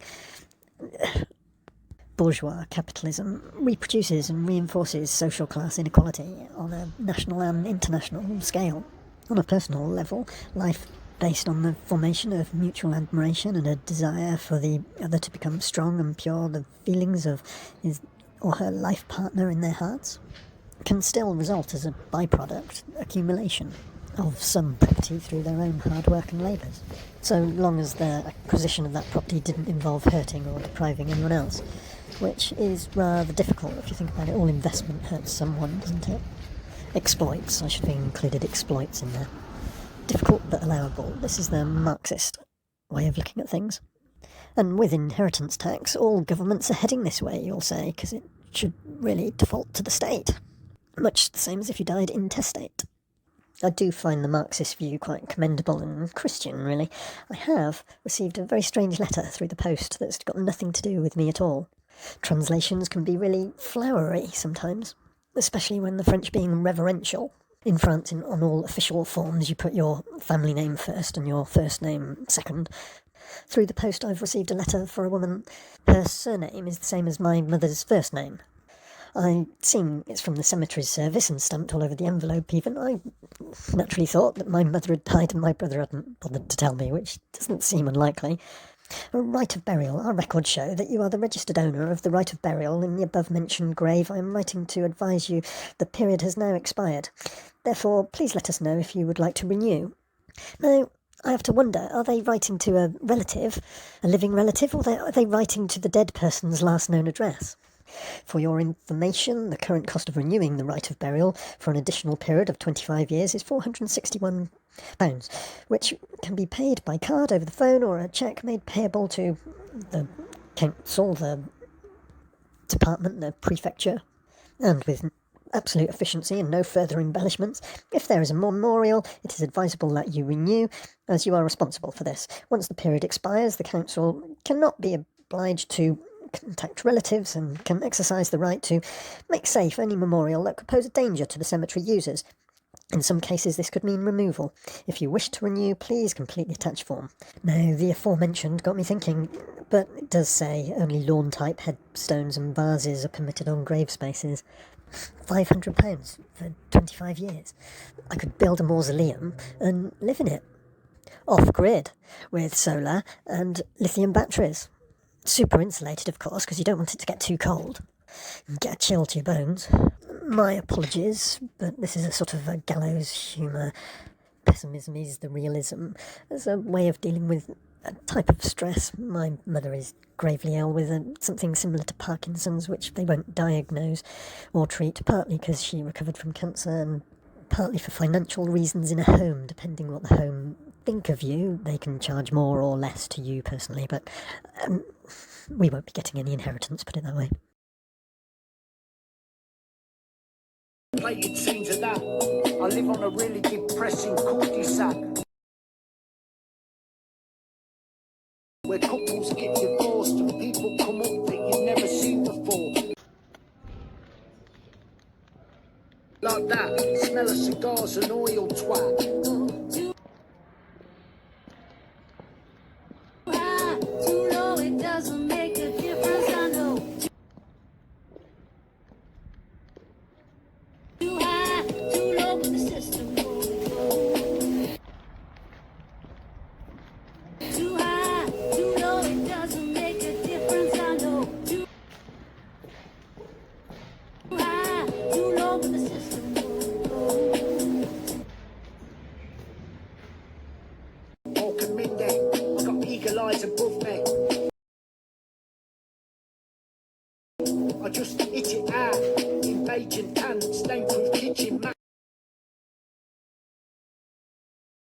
Speaker 1: Bourgeois capitalism reproduces and reinforces social class inequality on a national and international scale. On a personal level, life based on the formation of mutual admiration and a desire for the other to become strong and pure, the feelings of his or her life partner in their hearts, can still result as a byproduct accumulation of some property through their own hard work and labours, so long as the acquisition of that property didn't involve hurting or depriving anyone else, which is rather difficult if you think about it. All investment hurts someone, doesn't it? Exploits, I should have included exploits in there. Difficult but allowable. This is the Marxist way of looking at things. And with inheritance tax, all governments are heading this way, you'll say, because it should really default to the state. Much the same as if you died intestate. I do find the Marxist view quite commendable and Christian, really. I have received a very strange letter through the post that's got nothing to do with me at all. Translations can be really flowery sometimes, especially when the French being reverential In France, on all official forms, you put your family name first and your first name second. Through the post, I've received a letter for a woman. Her surname is the same as my mother's first name. I seen it's from the cemetery service and stamped all over the envelope even. I naturally thought that my mother had died and my brother hadn't bothered to tell me, which doesn't seem unlikely. A right of burial. Our records show that you are the registered owner of the right of burial in the above-mentioned grave. I am writing to advise you the period has now expired. Therefore, please let us know if you would like to renew. Now, I have to wonder, are they writing to a relative, a living relative, or are they writing to the dead person's last known address? For your information, the current cost of renewing the right of burial for an additional period of 25 years is £461, which can be paid by card over the phone or a cheque made payable to the council, the department, the prefecture, and with absolute efficiency and no further embellishments. If there is a memorial, it is advisable that you renew, as you are responsible for this. Once the period expires, the council cannot be obliged to contact relatives and can exercise the right to make safe any memorial that could pose a danger to the cemetery users. In some cases, this could mean removal. If you wish to renew, please complete the attached form. Now, the aforementioned got me thinking, but it does say only lawn-type headstones and vases are permitted on grave spaces. £500 for 25 years. I could build a mausoleum and live in it. Off-grid, with solar and lithium batteries. Super insulated, of course, because you don't want it to get too cold and get a chill to your bones. My apologies, but this is a sort of a gallows humour. Pessimism is the realism as a way of dealing with a type of stress. My mother is gravely ill with something similar to Parkinson's, which they won't diagnose or treat, partly because she recovered from cancer and partly for financial reasons in a home. Depending what the home think of you, they can charge more or less to you personally, but we won't be getting any inheritance, put it that way.
Speaker 5: Plated scenes of that. I live on a really depressing cul-de-sac where couples get divorced and people come up that you've never seen before. Like that, smell of cigars and oil twat.
Speaker 3: Too low, it doesn't make a difference, I know. Too high, too low, but the system won't go. Too high, too low, it doesn't make a difference, I know. Too high, too low, but the system won't go.
Speaker 5: Walking midday, I got eagle eyes above me. I just hit it out in beige and tan, stain-proof kitchen mat.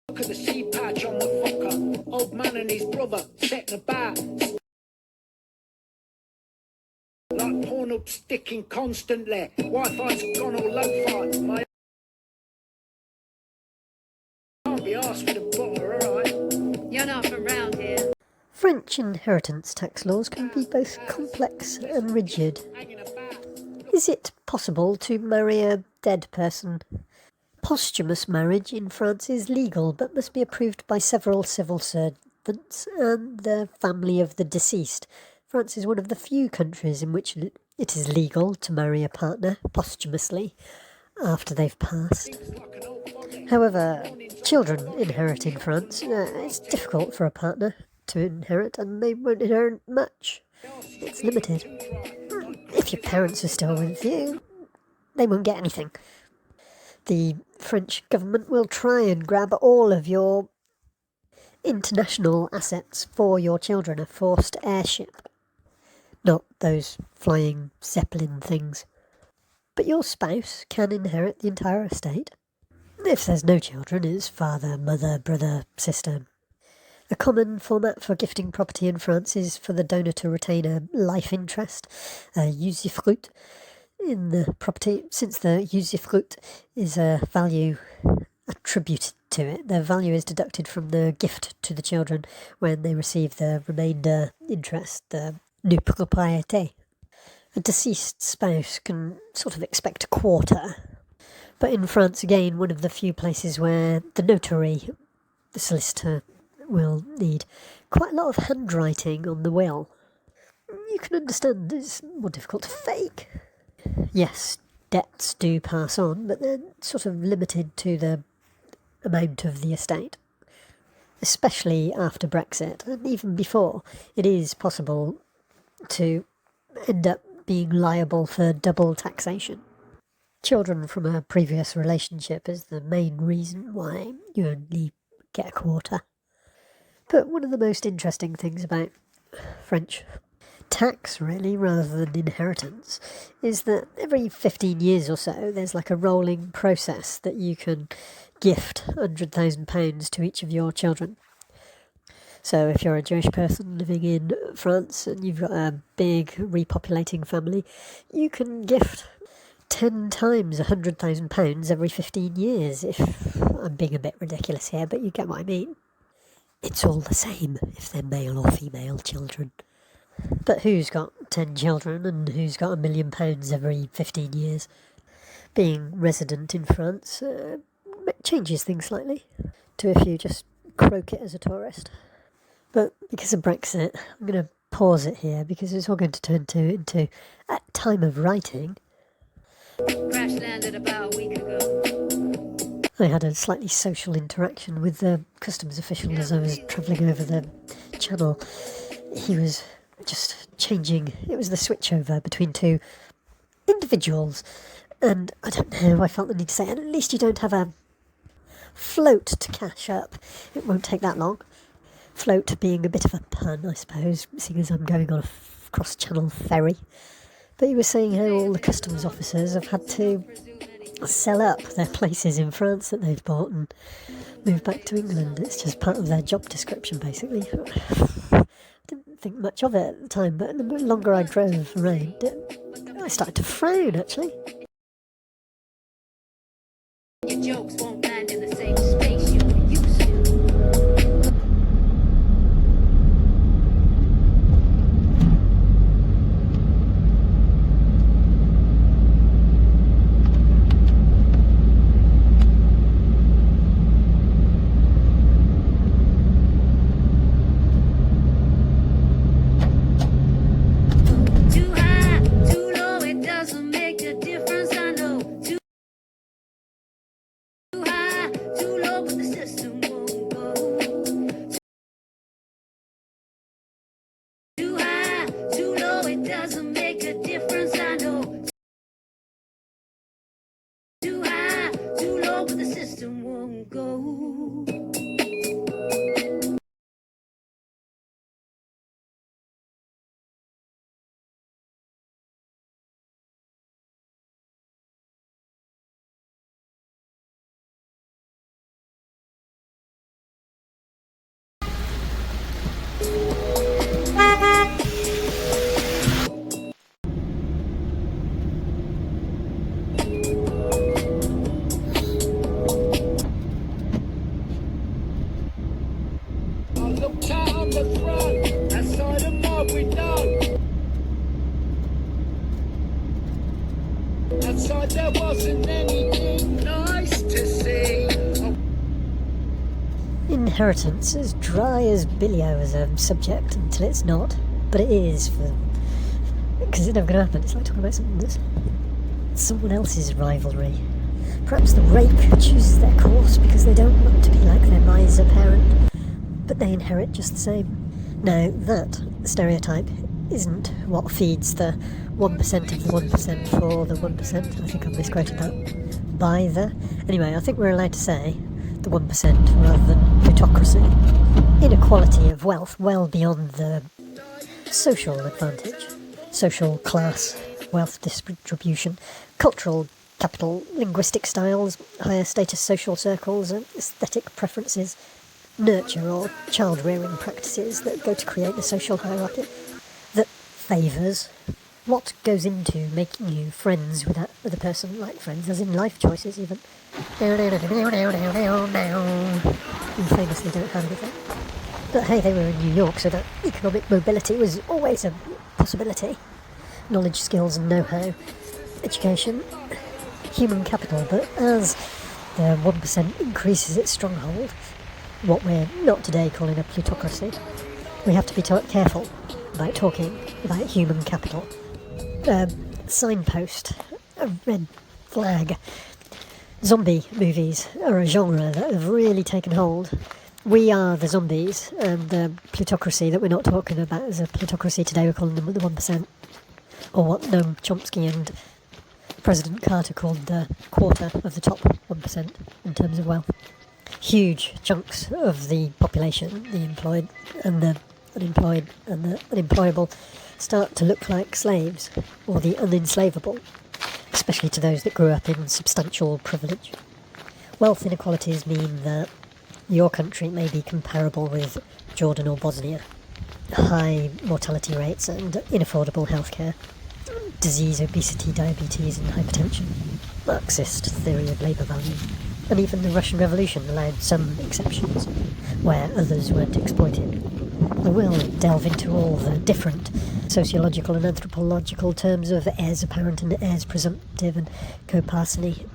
Speaker 5: Look at the sea patch on the fucker. Old man and his brother setting about. Like porn up sticking constantly. Wi-Fi's gone all lo-fi. My can't be asked for the butter, alright?
Speaker 3: You're not from round here.
Speaker 1: French inheritance tax laws can be both complex and rigid.
Speaker 5: Hanging about.
Speaker 1: Is it possible to marry a dead person? Posthumous marriage in France is legal, but must be approved by several civil servants and the family of the deceased. France is one of the few countries in which it is legal to marry a partner posthumously after they've passed. However, children inherit in France. It's difficult for a partner to inherit, and they won't inherit much. It's limited. If your parents are still with you, they won't get anything. The French government will try and grab all of your international assets for your children, a forced heirship. Not those flying Zeppelin things. But your spouse can inherit the entire estate. If there's no children, it's father, mother, brother, sister. A common format for gifting property in France is for the donor to retain a life interest, a usufruct, in the property. Since the usufruct is a value attributed to it, the value is deducted from the gift to the children when they receive the remainder interest, the nue propriété. A deceased spouse can sort of expect a quarter, But in France, again, one of the few places where the notary, the solicitor, will need quite a lot of handwriting on the will. You can understand it's more difficult to fake. Yes, debts do pass on, but they're sort of limited to the amount of the estate. Especially after Brexit, and even before, it is possible to end up being liable for double taxation. Children from a previous relationship is the main reason why you only get a quarter. But one of the most interesting things about French tax, really, rather than inheritance, is that every 15 years or so there's like a rolling process that you can gift £100,000 to each of your children. So if you're a Jewish person living in France and you've got a big repopulating family, you can gift 10 times £100,000 every 15 years, if I'm being a bit ridiculous here, but you get what I mean. It's all the same if they're male or female children. But who's got 10 children and who's got £1 million every 15 years? Being resident in France changes things slightly to if you just croak it as a tourist. But because of Brexit, I'm going to pause it here because it's all going to turn into at time of writing.
Speaker 3: Crash landed about a week ago.
Speaker 1: I had a slightly social interaction with the customs official as I was travelling over the channel. He was just changing, it was the switchover between two individuals, and I don't know, I felt the need to say, and at least you don't have a float to cash up. It won't take that long. Float being a bit of a pun, I suppose, seeing as I'm going on a cross-channel ferry. But he was saying how all the customs officers have had to sell up their places in France that they've bought and move back to England. It's just part of their job description, basically. I didn't think much of it at the time, but the longer I drove around, I started to frown, actually.
Speaker 3: Your jokes won't land in the same space you're used to. Too high, too low, it doesn't make a difference, I know. Too high, too low, but the system won't go. Too high, too low, it doesn't make a difference, I know. Too high, too low, but the system won't go.
Speaker 5: I looked out on the front, that side of my window. Outside there wasn't anything nice to see.
Speaker 1: Inheritance is dry as bilio as a subject until it's not, but it is, because it's never going to happen. It's like talking about something that's someone else's rivalry. Perhaps the rake chooses their course because they don't want to be like their miser parent, but they inherit just the same. Now, that stereotype isn't what feeds the 1% of the 1% for the 1%. I think I've misquoted that. By the... Anyway, I think we're allowed to say the 1% rather than plutocracy. Inequality of wealth well beyond the social advantage. Social class, wealth distribution, cultural capital, linguistic styles, higher status social circles, and aesthetic preferences, nurture or child-rearing practices that go to create the social hierarchy that favours what goes into making you friends with that other person, like friends as in life choices even. You famously don't have anything. But hey, they were in New York, so that economic mobility was always a possibility. Knowledge, skills and know-how, education. human capital, but as the 1% increases its stronghold, what we're not today calling a plutocracy, we have to be careful about talking about human capital. A signpost, a red flag. Zombie movies are a genre that have really taken hold. We are the zombies, and the plutocracy that we're not talking about as a plutocracy today, we're calling them the 1%, or what Noam Chomsky and President Carter called the quarter of the top 1% in terms of wealth. Huge chunks of the population, the employed and the unemployed and the unemployable, start to look like slaves, or the unenslavable, especially to those that grew up in substantial privilege. Wealth inequalities mean that your country may be comparable with Jordan or Bosnia. High mortality rates and inaffordable healthcare, disease, obesity, diabetes and hypertension, Marxist theory of labour value, and even the Russian Revolution allowed some exceptions, where others weren't exploited. I will delve into all the different sociological and anthropological terms of heirs apparent and heirs presumptive and co-parsimony,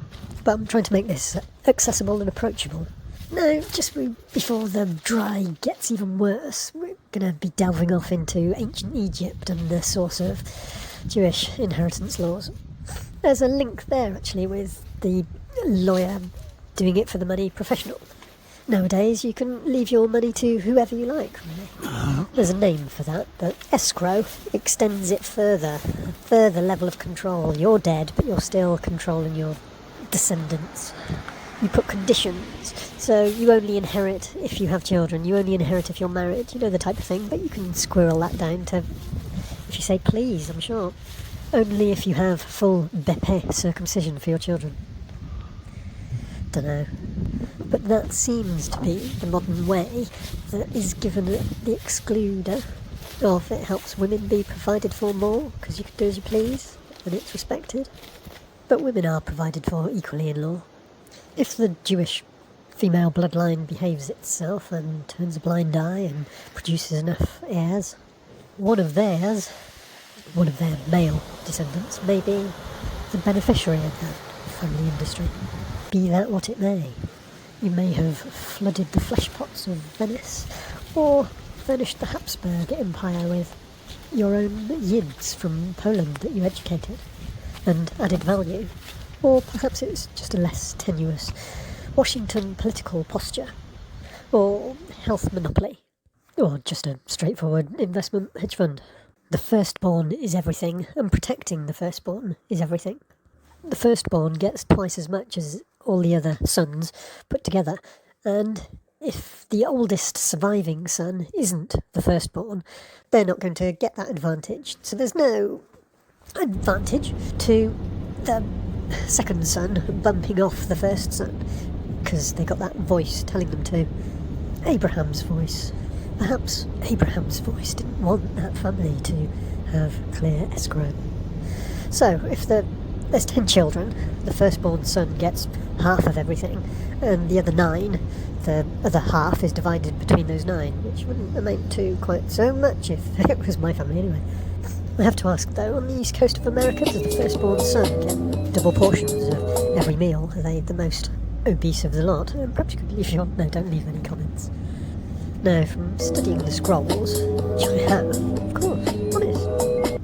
Speaker 1: but I'm trying to make this accessible and approachable. Now, just before the dry gets even worse, we're going to be delving off into ancient Egypt and the source of Jewish inheritance laws. There's a link there, actually, with the lawyer doing it for the money professional. Nowadays, you can leave your money to whoever you like, really. There's a name for that, but escrow extends it further, a further level of control. You're dead, but you're still controlling your descendants. You put conditions, so you only inherit if you have children, you only inherit if you're married, you know, the type of thing, but you can squirrel that down to, if you say please, I'm sure, only if you have full bépé circumcision for your children. Dunno. But that seems to be the modern way that is given the excluder of it helps women be provided for more, because you can do as you please, and it's respected. But women are provided for equally in law. If the Jewish female bloodline behaves itself and turns a blind eye and produces enough heirs, one of their male descendants may be the beneficiary of that family industry. Be that what it may. You may have flooded the flesh pots of Venice, or furnished the Habsburg Empire with your own yids from Poland that you educated and added value. Or perhaps it's just a less tenuous Washington political posture, or health monopoly, or just a straightforward investment hedge fund. The firstborn is everything, and protecting the firstborn is everything. The firstborn gets twice as much as all the other sons put together, and if the oldest surviving son isn't the firstborn, they're not going to get that advantage. So there's no advantage to the second son bumping off the first son, because they got that voice telling them to. Abraham's voice. Perhaps Abraham's voice didn't want that family to have clear escrow. So if there's 10 children, the firstborn son gets half of everything, and the other 9, the other half is divided between those 9, which wouldn't amount to quite so much if it was my family anyway. I have to ask though, on the east coast of America, does the firstborn son get double portions of every meal? Are they the most obese of the lot? Perhaps you could leave your... No, don't leave any comments. No, from studying the scrolls, which I have, of course, honest.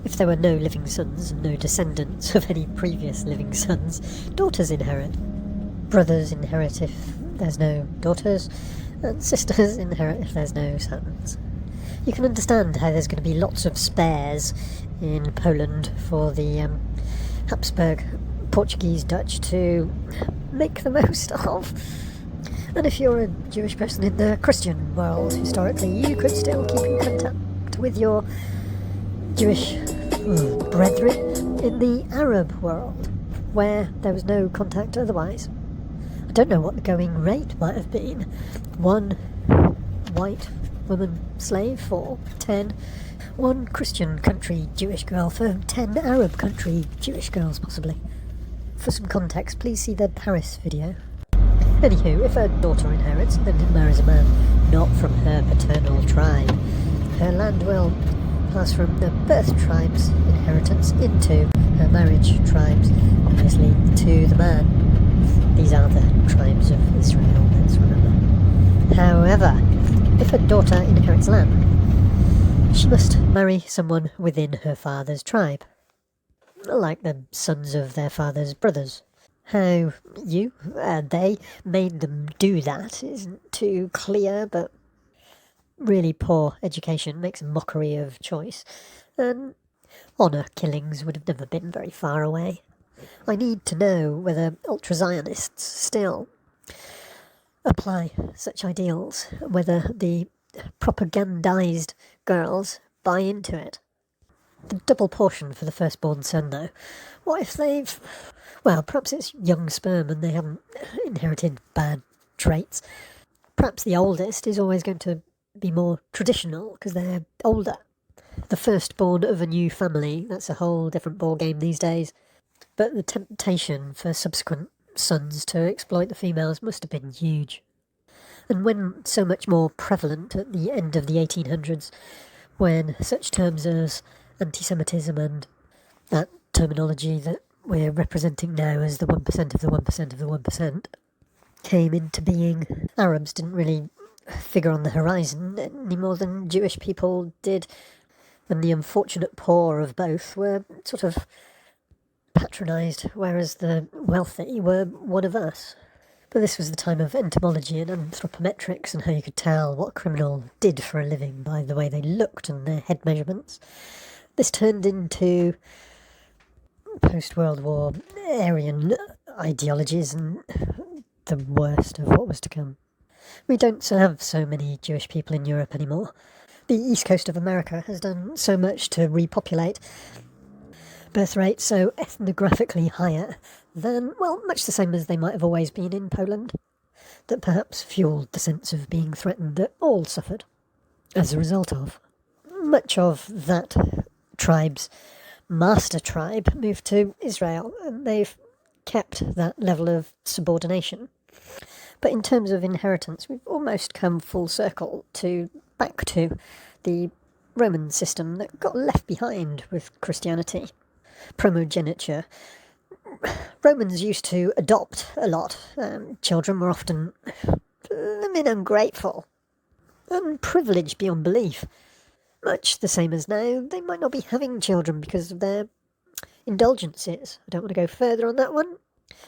Speaker 1: If there were no living sons and no descendants of any previous living sons, daughters inherit. Brothers inherit if there's no daughters, and sisters inherit if there's no sons. You can understand how there's going to be lots of spares in Poland for the Habsburg, Portuguese, Dutch to make the most of. And if you're a Jewish person in the Christian world, historically, you could still keep in contact with your Jewish brethren in the Arab world, where there was no contact otherwise. I don't know what the going rate might have been. 1 white woman slave for 10. 1 Christian country Jewish girl for 10 Arab country Jewish girls, possibly. For some context, please see the Paris video. Anywho, if her daughter inherits, then marries a man not from her paternal tribe, her land will pass from the birth tribe's inheritance into her marriage tribes, obviously to the man. These are the tribes of Israel, let's remember. However, if a daughter inherits land, she must marry someone within her father's tribe, like the sons of their father's brothers. How they made them do that isn't too clear, but really poor education makes a mockery of choice, and honour killings would have never been very far away. I need to know whether ultra-Zionists still apply such ideals, whether the propagandised girls buy into it. The double portion for the firstborn son, though. What if they've... Well, perhaps it's young sperm and they haven't inherited bad traits. Perhaps the oldest is always going to be more traditional because they're older. The firstborn of a new family, that's a whole different ball game these days. But the temptation for subsequent sons to exploit the females must have been huge. And when so much more prevalent at the end of the 1800s, when such terms as anti-Semitism and that terminology that we're representing now as the 1% of the 1% of the 1% came into being, Arabs didn't really figure on the horizon any more than Jewish people did, and the unfortunate poor of both were sort of patronised, whereas the wealthy were one of us. But this was the time of entomology and anthropometrics and how you could tell what a criminal did for a living by the way they looked and their head measurements. This turned into post-World War Aryan ideologies and the worst of what was to come. We don't have so many Jewish people in Europe anymore. The east coast of America has done so much to repopulate. Birth rates so ethnographically higher than, well, much the same as they might have always been in Poland, that perhaps fueled the sense of being threatened that all suffered as a result of. Much of that tribe's master tribe moved to Israel, and they've kept that level of subordination. But in terms of inheritance, we've almost come full circle back to the Roman system that got left behind with Christianity. Primogeniture. Romans used to adopt a lot. Children were often ungrateful, unprivileged beyond belief. Much the same as now, they might not be having children because of their indulgences. I don't want to go further on that one.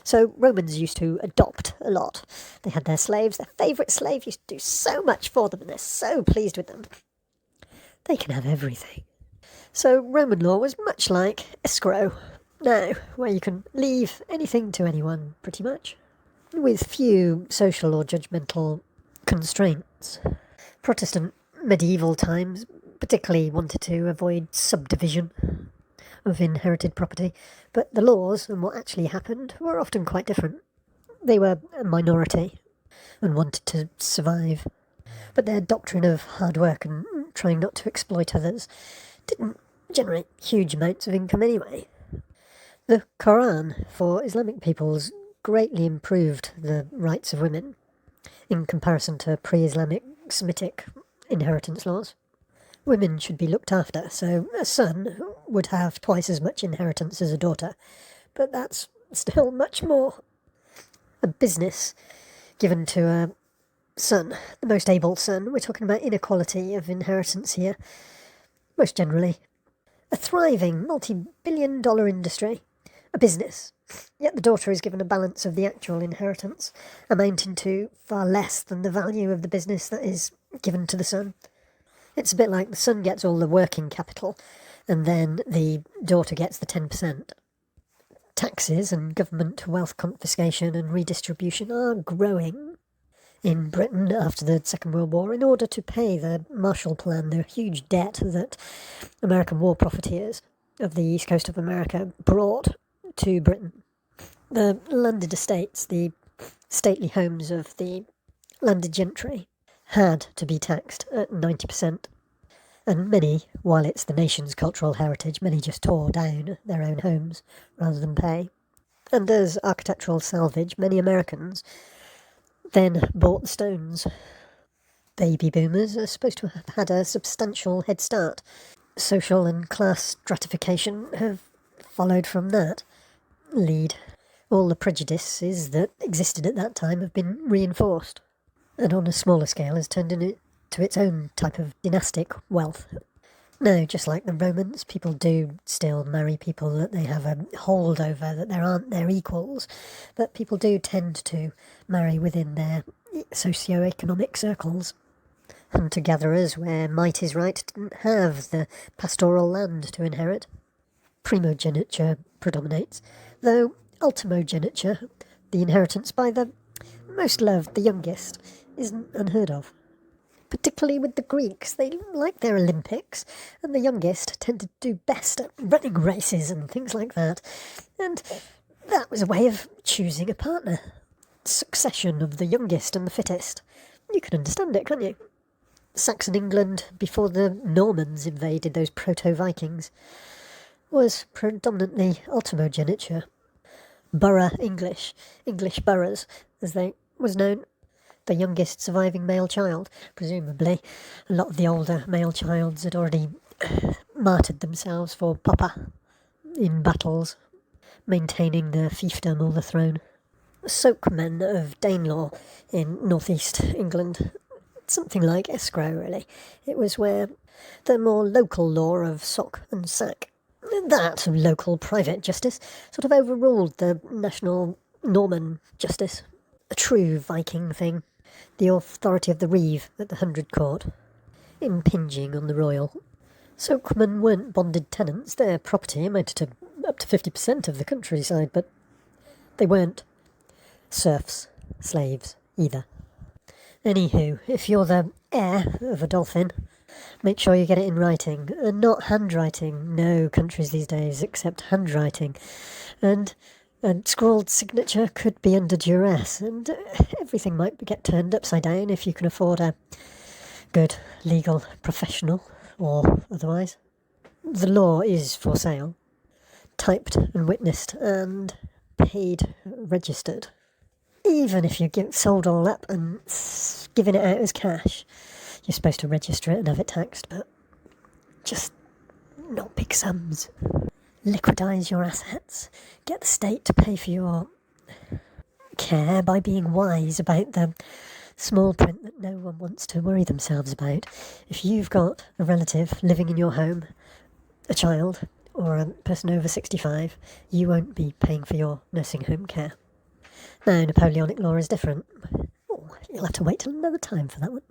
Speaker 1: So Romans used to adopt a lot. They had their slaves. Their favourite slave used to do so much for them, and they're so pleased with them. They can have everything. So Roman law was much like escrow now, where you can leave anything to anyone, pretty much, with few social or judgmental constraints. Protestant medieval times particularly wanted to avoid subdivision of inherited property, but the laws and what actually happened were often quite different. They were a minority and wanted to survive, but their doctrine of hard work and trying not to exploit others didn't generate huge amounts of income anyway. The Quran for Islamic peoples greatly improved the rights of women in comparison to pre-Islamic Semitic inheritance laws. Women should be looked after, so a son would have twice as much inheritance as a daughter, but that's still much more. A business given to a son, the most able son, we're talking about inequality of inheritance here, most generally. A thriving, multi-billion-dollar industry, a business, yet the daughter is given a balance of the actual inheritance, amounting to far less than the value of the business that is given to the son. It's a bit like the son gets all the working capital, and then the daughter gets the 10%. Taxes and government wealth confiscation and redistribution are growing in Britain after the Second World War in order to pay the Marshall Plan, the huge debt that American war profiteers of the east coast of America brought to Britain. The landed estates, the stately homes of the landed gentry, had to be taxed at 90%. And many, while it's the nation's cultural heritage, many just tore down their own homes rather than pay. And as architectural salvage, many Americans then bought the stones. Baby boomers are supposed to have had a substantial head start. Social and class stratification have followed from that lead. All the prejudices that existed at that time have been reinforced, and on a smaller scale has turned into its own type of dynastic wealth. No, just like the Romans, people do still marry people that they have a hold over, that there aren't their equals, but people do tend to marry within their socio-economic circles. Hunter-gatherers, where might is right, didn't have the pastoral land to inherit. Primogeniture predominates, though ultimogeniture, the inheritance by the most loved, the youngest, isn't unheard of. Particularly with the Greeks, they like their Olympics, and the youngest tended to do best at running races and things like that. And that was a way of choosing a partner. Succession of the youngest and the fittest. You can understand it, can't you? Saxon England, before the Normans invaded those proto-Vikings, was predominantly ultimogeniture. Borough English boroughs, as they was known, the youngest surviving male child. Presumably, a lot of the older male childs had already martyred themselves for Papa in battles, maintaining the fiefdom or the throne. Sokemen of Danelaw in northeast England, something like escrow really. It was where the more local law of sock and sack, that of local private justice, sort of overruled the national Norman justice. A true Viking thing. The authority of the reeve at the 100 Court, impinging on the royal. Sokemen weren't bonded tenants, their property amounted to up to 50% of the countryside, but they weren't serfs, slaves, either. Anywho, if you're the heir of a dolphin, make sure you get it in writing, and not handwriting. No countries these days accept handwriting, and a scrawled signature could be under duress, and everything might get turned upside down if you can afford a good legal professional, or otherwise. The law is for sale, typed and witnessed, and paid, registered. Even if you get sold all up and giving it out as cash, you're supposed to register it and have it taxed, but just not big sums. Liquidise your assets, get the state to pay for your care by being wise about the small print that no one wants to worry themselves about. If you've got a relative living in your home, a child, or a person over 65, you won't be paying for your nursing home care. Now, Napoleonic law is different. Oh, you'll have to wait till another time for that one.